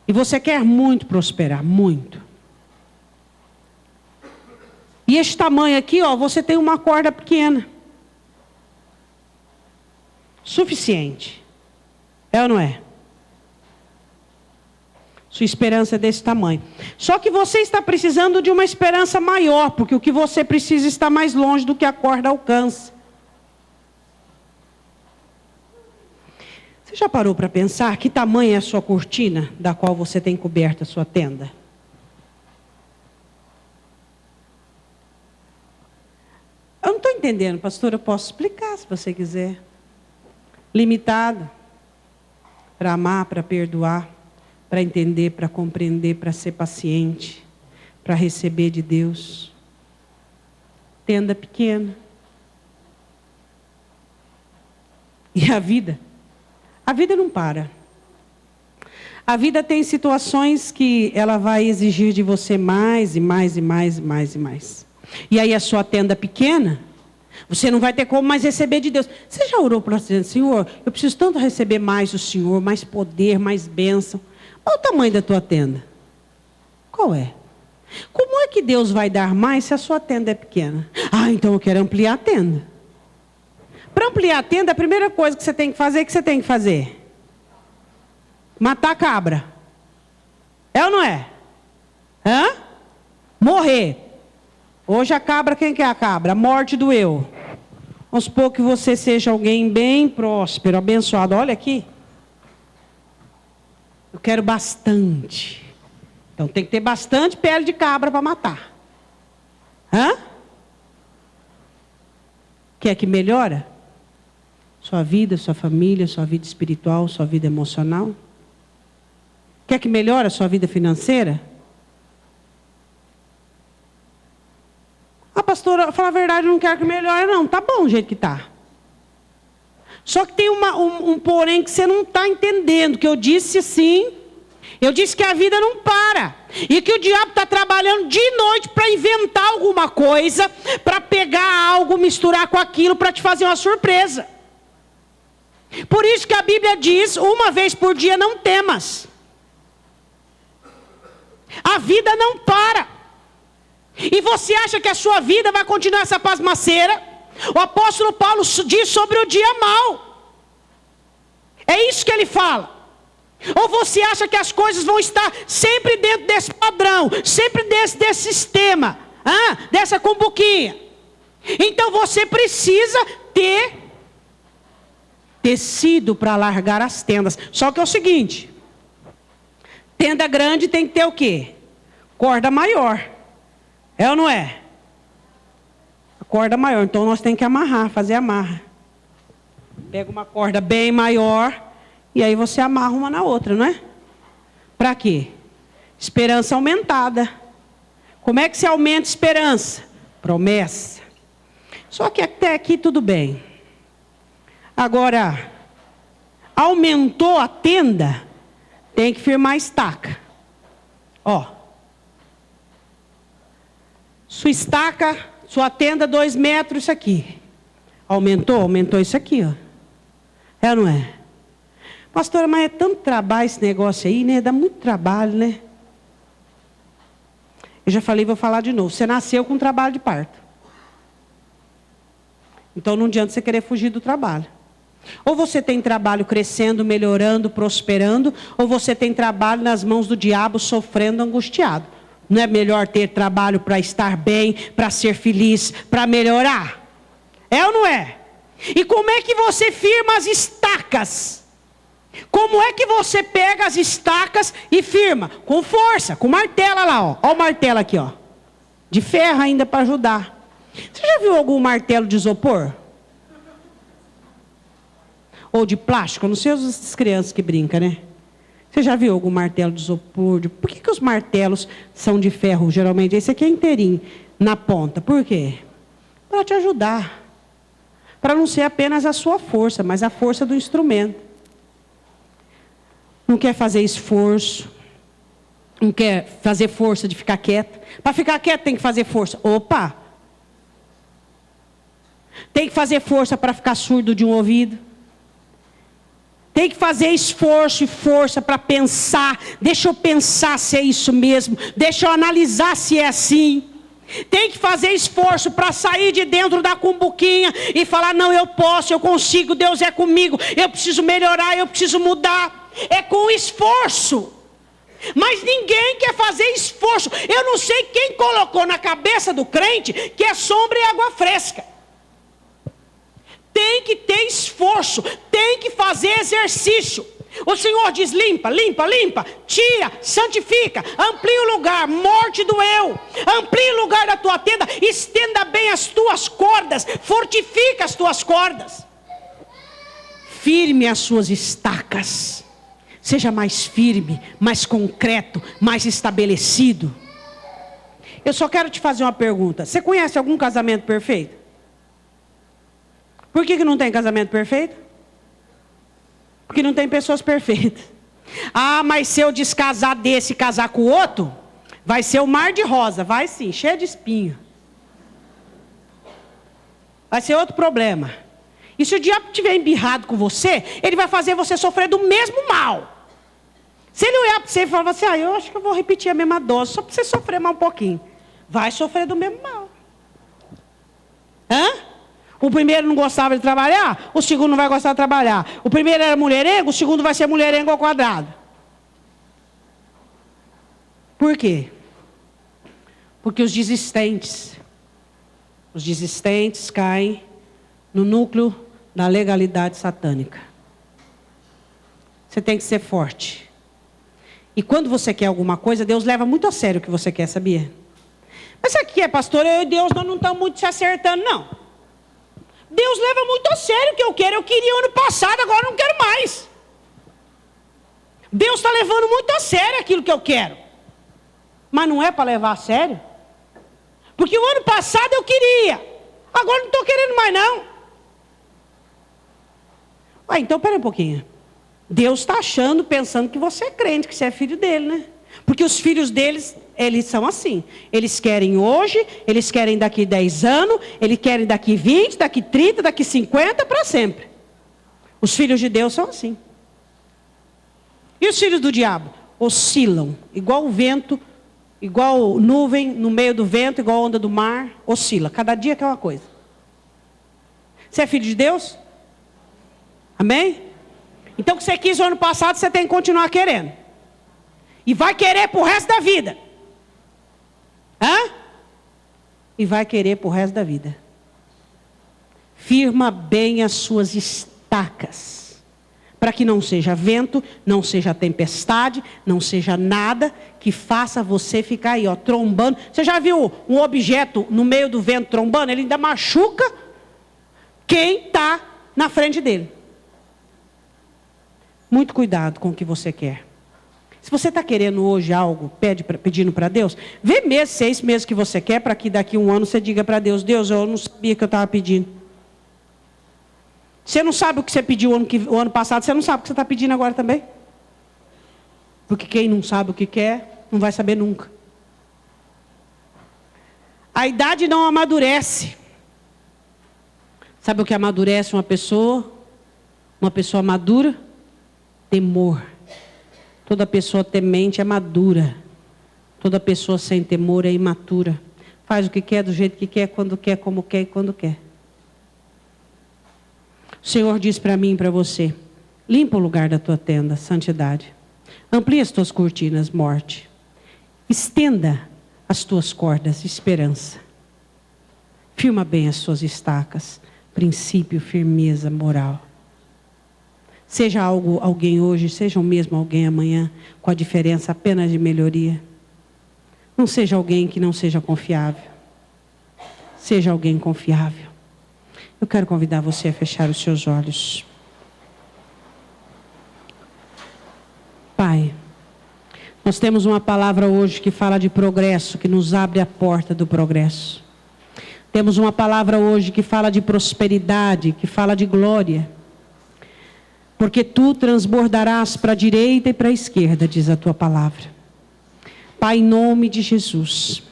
E você quer muito prosperar, muito. E este tamanho aqui, ó, você tem uma corda pequena. Suficiente. É ou não é? Sua esperança é desse tamanho. Só que você está precisando de uma esperança maior, porque o que você precisa está mais longe do que a corda alcança. Você já parou para pensar que tamanho é a sua cortina, da qual você tem coberta a sua tenda? Eu não estou entendendo, pastor, eu posso explicar se você quiser. Limitado. Para amar, para perdoar. Para entender, para compreender, para ser paciente, para receber de Deus. Tenda pequena. E a vida não para. A vida tem situações que ela vai exigir de você mais e mais e mais e mais e mais. E aí a sua tenda pequena, você não vai ter como mais receber de Deus. Você já orou para dizer, Senhor, eu preciso tanto receber mais do Senhor, mais poder, mais bênção. Qual o tamanho da tua tenda? Qual é? Como é que Deus vai dar mais se a sua tenda é pequena? Ah, então eu quero ampliar a tenda. Para ampliar a tenda, a primeira coisa que você tem que fazer, o que você tem que fazer? Matar a cabra. É ou não é? Hã? Morrer. Hoje a cabra, quem que é a cabra? A morte do eu. Vamos supor que você seja alguém bem próspero, abençoado. Olha aqui. Eu quero bastante. Então tem que ter bastante pele de cabra para matar. Hã? Quer que melhora? Sua vida, sua família, sua vida espiritual, sua vida emocional? Quer que melhore a sua vida financeira? Ah, pastora, falar a verdade, eu não quero que melhore, não. Tá bom o jeito que tá. Só que tem um porém que você não está entendendo, que eu disse assim, eu disse que a vida não para, e que o diabo está trabalhando de noite para inventar alguma coisa, para pegar algo, misturar com aquilo, para te fazer uma surpresa. Por isso que a Bíblia diz, uma vez por dia não temas. A vida não para. E você acha que a sua vida vai continuar essa pasmaceira? O apóstolo Paulo diz sobre o dia mau. É isso que ele fala. Ou você acha que as coisas vão estar sempre dentro desse padrão, sempre desse sistema, dessa cumbuquinha? Então você precisa ter tecido para largar as tendas. Só que é o seguinte, tenda grande tem que ter o quê? Corda maior. É ou não é? Corda maior, então nós temos que amarrar, fazer amarra. Pega uma corda bem maior e aí você amarra uma na outra, não é? Para quê? Esperança aumentada. Como é que se aumenta a esperança? Promessa. Só que até aqui tudo bem. Agora, aumentou a tenda, tem que firmar a estaca. Ó. Sua estaca, sua tenda 2 metros, isso aqui. Aumentou isso aqui, ó. É ou não é? Pastora, mas é tanto trabalho esse negócio aí, né? Dá muito trabalho, né? Eu já falei, vou falar de novo. Você nasceu com trabalho de parto. Então não adianta você querer fugir do trabalho. Ou você tem trabalho crescendo, melhorando, prosperando, ou você tem trabalho nas mãos do diabo, sofrendo, angustiado. Não é melhor ter trabalho para estar bem, para ser feliz, para melhorar? É ou não é? E como é que você firma as estacas? Como é que você pega as estacas e firma? Com força, com martelo lá, ó. Ó o martelo aqui, ó. De ferro ainda para ajudar. Você já viu algum martelo de isopor? Ou de plástico? Eu não sei as crianças que brincam, né? Você já viu algum martelo de isopor? Por que os martelos são de ferro, geralmente? Esse aqui é inteirinho, na ponta. Por quê? Para te ajudar. Para não ser apenas a sua força, mas a força do instrumento. Não quer fazer esforço. Não quer fazer força de ficar quieto. Para ficar quieto tem que fazer força. Opa! Tem que fazer força para ficar surdo de um ouvido. Tem que fazer esforço e força para pensar. Deixa eu pensar se é isso mesmo. Deixa eu analisar se é assim. Tem que fazer esforço para sair de dentro da cumbuquinha e falar, não, eu posso, eu consigo, Deus é comigo. Eu preciso melhorar, eu preciso mudar. É com esforço. Mas ninguém quer fazer esforço. Eu não sei quem colocou na cabeça do crente que é sombra e água fresca. Tem que ter esforço, tem que fazer exercício. O Senhor diz, limpa, limpa, limpa, tira, santifica, amplia o lugar, morte do eu, amplia o lugar da tua tenda, estenda bem as tuas cordas, fortifica as tuas cordas. Firme as suas estacas, seja mais firme, mais concreto, mais estabelecido. Eu só quero te fazer uma pergunta, você conhece algum casamento perfeito? Por que não tem casamento perfeito? Porque não tem pessoas perfeitas. Ah, mas se eu descasar desse e casar com o outro, vai ser o mar de rosa. Vai sim, cheio de espinho. Vai ser outro problema. E se o diabo estiver embirrado com você, ele vai fazer você sofrer do mesmo mal. Se ele olhar para você e falar assim, eu acho que eu vou repetir a mesma dose, só para você sofrer mais um pouquinho. Vai sofrer do mesmo mal. Hã? O primeiro não gostava de trabalhar, o segundo não vai gostar de trabalhar. O primeiro era mulherengo, o segundo vai ser mulherengo ao quadrado. Por quê? Porque os desistentes caem no núcleo da legalidade satânica. Você tem que ser forte. E quando você quer alguma coisa, Deus leva muito a sério o que você quer, sabia? Mas aqui é, pastor, eu e Deus nós não estamos muito se acertando, não. Deus leva muito a sério o que eu quero. Eu queria ano passado, agora não quero mais. Deus está levando muito a sério aquilo que eu quero. Mas não é para levar a sério. Porque o ano passado eu queria. Agora não estou querendo mais não. Então pera um pouquinho. Deus está pensando que você é crente, que você é filho dele, né? Porque os filhos deles, eles são assim. Eles querem hoje, eles querem daqui 10 anos, eles querem daqui 20, daqui 30, daqui 50, para sempre. Os filhos de Deus são assim. E os filhos do diabo? Oscilam, igual o vento, igual nuvem no meio do vento, igual a onda do mar, oscila. Cada dia que é uma coisa. Você é filho de Deus? Amém? Então o que você quis no ano passado, você tem que continuar querendo. E vai querer pro resto da vida. Hã? E vai querer pro resto da vida. Firma bem as suas estacas. Para que não seja vento, não seja tempestade, não seja nada que faça você ficar aí, ó, trombando. Você já viu um objeto no meio do vento trombando? Ele ainda machuca quem está na frente dele. Muito cuidado com o que você quer. Se você está querendo hoje algo, pedindo para Deus, vê mesmo se é isso mesmo que você quer, para que daqui a um ano você diga para Deus, Deus, eu não sabia que eu estava pedindo. Você não sabe o que você pediu o ano passado, você não sabe o que você está pedindo agora também? Porque quem não sabe o que quer, não vai saber nunca. A idade não amadurece. Sabe o que amadurece uma pessoa? Uma pessoa madura? Temor. Toda pessoa temente é madura. Toda pessoa sem temor é imatura. Faz o que quer, do jeito que quer, quando quer, como quer e quando quer. O Senhor diz para mim e para você: limpa o lugar da tua tenda, santidade. Amplia as tuas cortinas, morte. Estenda as tuas cordas, esperança. Firma bem as suas estacas, princípio, firmeza, moral. Seja alguém hoje, seja o mesmo alguém amanhã, com a diferença apenas de melhoria. Não seja alguém que não seja confiável. Seja alguém confiável. Eu quero convidar você a fechar os seus olhos. Pai, nós temos uma palavra hoje que fala de progresso, que nos abre a porta do progresso. Temos uma palavra hoje que fala de prosperidade, que fala de glória. Porque tu transbordarás para a direita e para a esquerda, diz a tua palavra. Pai, em nome de Jesus,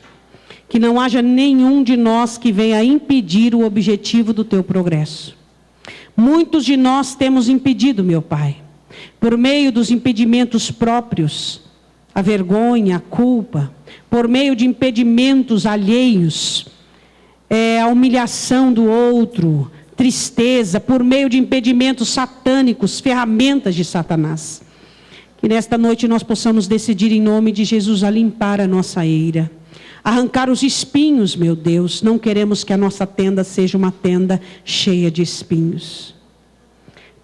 que não haja nenhum de nós que venha impedir o objetivo do teu progresso. Muitos de nós temos impedido, meu Pai, por meio dos impedimentos próprios, a vergonha, a culpa, por meio de impedimentos alheios, a humilhação do outro, tristeza, por meio de impedimentos satânicos, ferramentas de Satanás. Que nesta noite nós possamos decidir em nome de Jesus a limpar a nossa eira, arrancar os espinhos, meu Deus. Não queremos que a nossa tenda seja uma tenda cheia de espinhos.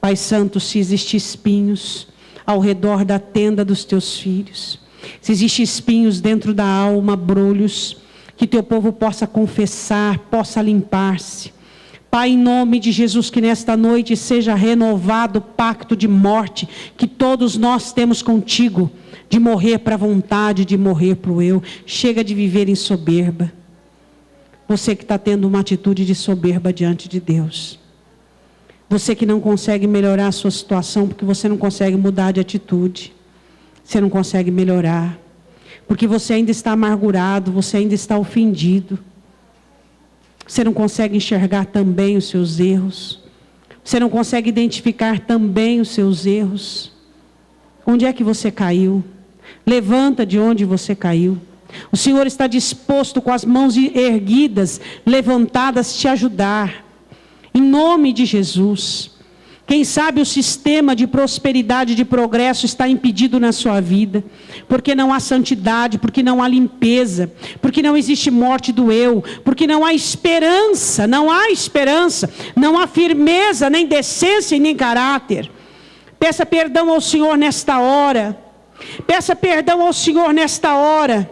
Pai Santo, se existem espinhos ao redor da tenda dos teus filhos, se existem espinhos dentro da alma, brolhos, que teu povo possa confessar, possa limpar-se. Pai, em nome de Jesus, que nesta noite seja renovado o pacto de morte que todos nós temos contigo, de morrer para a vontade, de morrer para o eu. Chega de viver em soberba. Você que está tendo uma atitude de soberba diante de Deus. Você que não consegue melhorar a sua situação porque você não consegue mudar de atitude. Você não consegue melhorar. Porque você ainda está amargurado, você ainda está ofendido. Você não consegue enxergar também os seus erros. Você não consegue identificar também os seus erros. Onde é que você caiu? Levanta de onde você caiu. O Senhor está disposto, com as mãos erguidas, levantadas, te ajudar. Em nome de Jesus. Quem sabe o sistema de prosperidade, de progresso está impedido na sua vida, porque não há santidade, porque não há limpeza, porque não existe morte do eu, porque não há esperança, não há firmeza, nem decência e nem caráter. Peça perdão ao Senhor nesta hora, peça perdão ao Senhor nesta hora.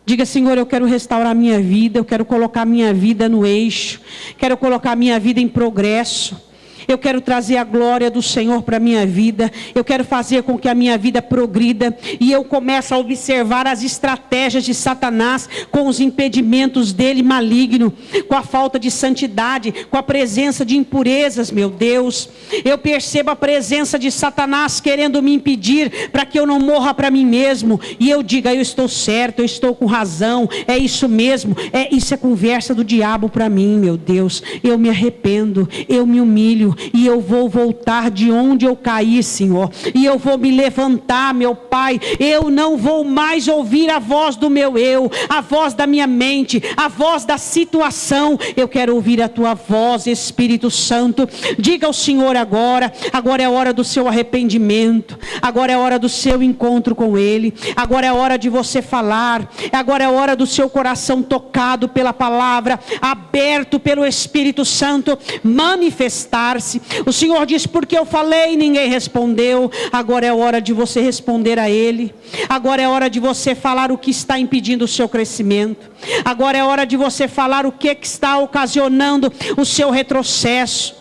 Diga: Senhor, eu quero restaurar minha vida, eu quero colocar minha vida no eixo, quero colocar minha vida em progresso. Eu quero trazer a glória do Senhor para a minha vida. Eu quero fazer com que a minha vida progrida. E eu começo a observar as estratégias de Satanás, com os impedimentos dele maligno, com a falta de santidade, com a presença de impurezas, meu Deus. Eu percebo a presença de Satanás querendo me impedir para que eu não morra para mim mesmo. E eu diga: eu estou certo, eu estou com razão. É isso mesmo. Isso é conversa do diabo para mim, meu Deus. Eu me arrependo, eu me humilho. E eu vou voltar de onde eu caí, Senhor. E eu vou me levantar, meu Pai. Eu não vou mais ouvir a voz do meu eu, a voz da minha mente, a voz da situação. Eu quero ouvir a tua voz, Espírito Santo. Diga ao Senhor agora. Agora é a hora do seu arrependimento. Agora é a hora do seu encontro com Ele. Agora é a hora de você falar. Agora é a hora do seu coração tocado pela palavra, aberto pelo Espírito Santo, manifestar-se. O Senhor diz: porque eu falei e ninguém respondeu. Agora é a hora de você responder a Ele. Agora é a hora de você falar o que está impedindo o seu crescimento. Agora é a hora de você falar o que está ocasionando o seu retrocesso.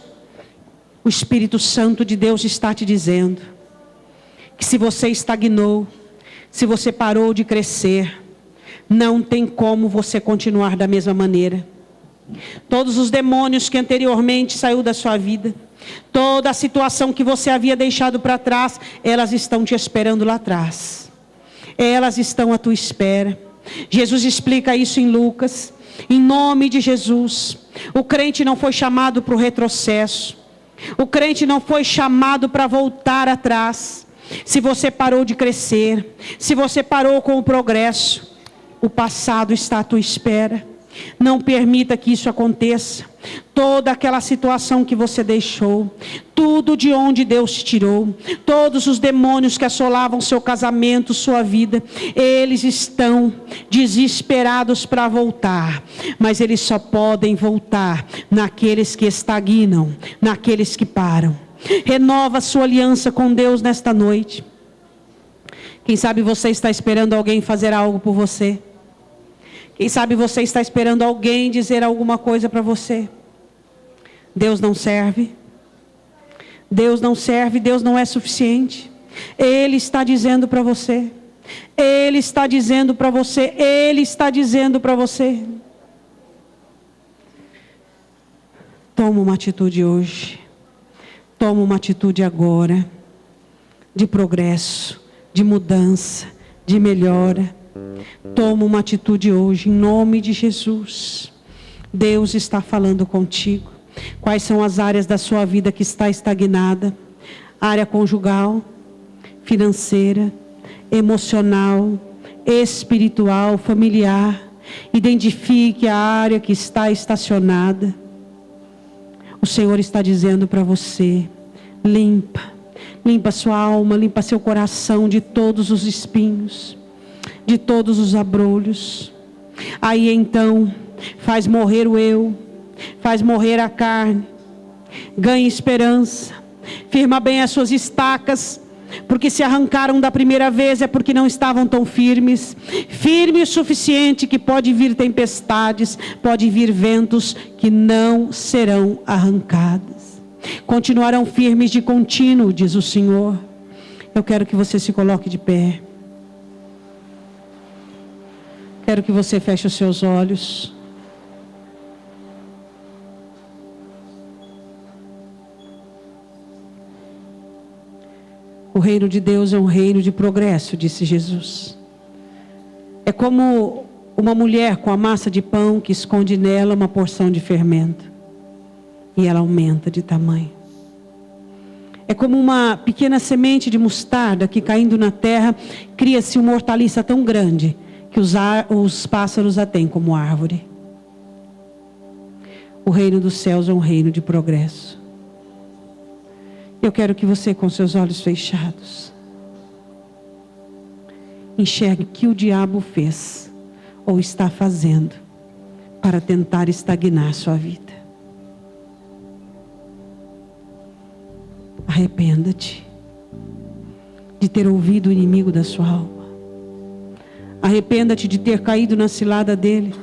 O Espírito Santo de Deus está te dizendo que se você estagnou, se você parou de crescer, não tem como você continuar da mesma maneira. Todos os demônios que anteriormente saiu da sua vida, toda a situação que você havia deixado para trás, elas estão te esperando lá atrás. Elas estão à tua espera. Jesus explica isso em Lucas. Em nome de Jesus. O crente não foi chamado para o retrocesso. O crente não foi chamado para voltar atrás. Se você parou de crescer, se você parou com o progresso, o passado está à tua espera. Não permita que isso aconteça. Toda aquela situação que você deixou, tudo de onde Deus te tirou, todos os demônios que assolavam seu casamento, sua vida, eles estão desesperados para voltar, mas eles só podem voltar naqueles que estagnam, naqueles que param. Renova a sua aliança com Deus nesta noite. Quem sabe você está esperando alguém fazer algo por você. Quem sabe você está esperando alguém dizer alguma coisa para você. Deus não serve. Deus não serve, Deus não é suficiente. Ele está dizendo para você. Ele está dizendo para você. Ele está dizendo para você. Toma uma atitude hoje. Toma uma atitude agora. De progresso, de mudança, de melhora. Toma uma atitude hoje, em nome de Jesus. Deus está falando contigo. Quais são as áreas da sua vida que está estagnada? Área conjugal, financeira, emocional, espiritual, familiar. Identifique a área que está estacionada. O Senhor está dizendo para você: limpa. Limpa sua alma, limpa seu coração de todos os espinhos, de todos os abrolhos. Aí então, faz morrer o eu, faz morrer a carne, ganhe esperança, firma bem as suas estacas, porque se arrancaram da primeira vez é porque não estavam tão firmes. Firme o suficiente que pode vir tempestades, pode vir ventos que não serão arrancados. Continuarão firmes de contínuo, diz o Senhor. Eu quero que você se coloque de pé. Quero que você feche os seus olhos. O reino de Deus é um reino de progresso, disse Jesus. É como uma mulher com a massa de pão que esconde nela uma porção de fermento. E ela aumenta de tamanho. É como uma pequena semente de mostarda que, caindo na terra, cria-se uma hortaliça tão grande que os pássaros a têm como árvore. O reino dos céus é um reino de progresso. Eu quero que você, com seus olhos fechados, enxergue o que o diabo fez ou está fazendo para tentar estagnar sua vida. Arrependa-te de ter ouvido o inimigo da sua alma. Arrependa-te de ter caído na cilada dele.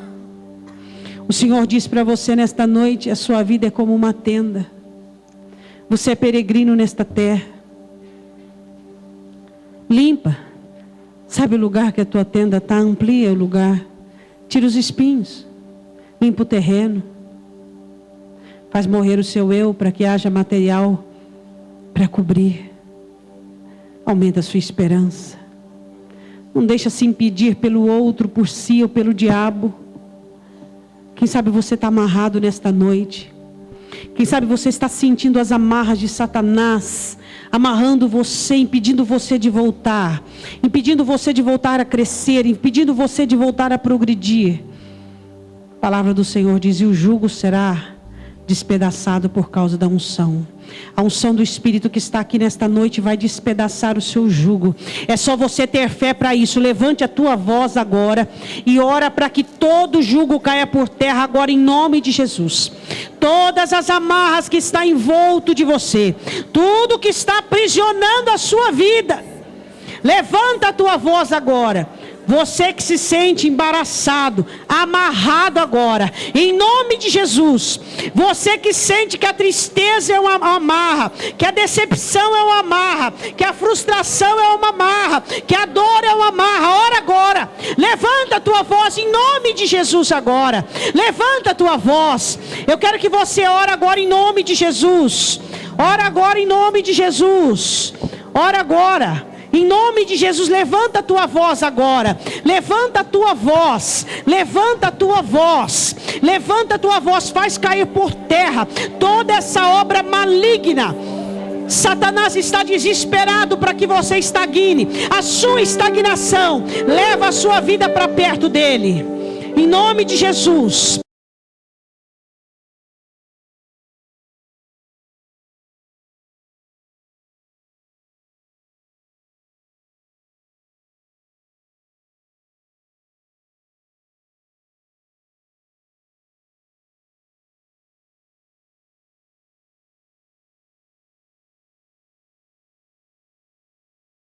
O Senhor diz para você nesta noite: a sua vida é como uma tenda. Você é peregrino nesta terra. Limpa. Sabe o lugar que a tua tenda está? Amplia o lugar. Tira os espinhos. Limpa o terreno. Faz morrer o seu eu para que haja material para cobrir. Aumenta a sua esperança. Não deixa se impedir pelo outro, por si ou pelo diabo. Quem sabe você está amarrado nesta noite. Quem sabe você está sentindo as amarras de Satanás, amarrando você, impedindo você de voltar, impedindo você de voltar a crescer, impedindo você de voltar a progredir. A palavra do Senhor diz: e o jugo será despedaçado por causa da unção. A unção do Espírito que está aqui nesta noite vai despedaçar o seu jugo. É só você ter fé para isso. Levante a tua voz agora e ora para que todo jugo caia por terra agora, em nome de Jesus. Todas as amarras que está envolto de você, tudo que está aprisionando a sua vida, levanta a tua voz agora. Você que se sente embaraçado, amarrado agora, em nome de Jesus. Você que sente que a tristeza é uma amarra, que a decepção é uma amarra, que a frustração é uma amarra, que a dor é uma amarra. Ora agora, levanta a tua voz em nome de Jesus agora. Levanta a tua voz. Eu quero que você ore agora em nome de Jesus. Ora agora em nome de Jesus. Ora agora. Em nome de Jesus, levanta a tua voz agora. Levanta a tua voz. Levanta a tua voz. Levanta a tua voz. Faz cair por terra toda essa obra maligna. Satanás está desesperado para que você estagne. A sua estagnação leva a sua vida para perto dele. Em nome de Jesus.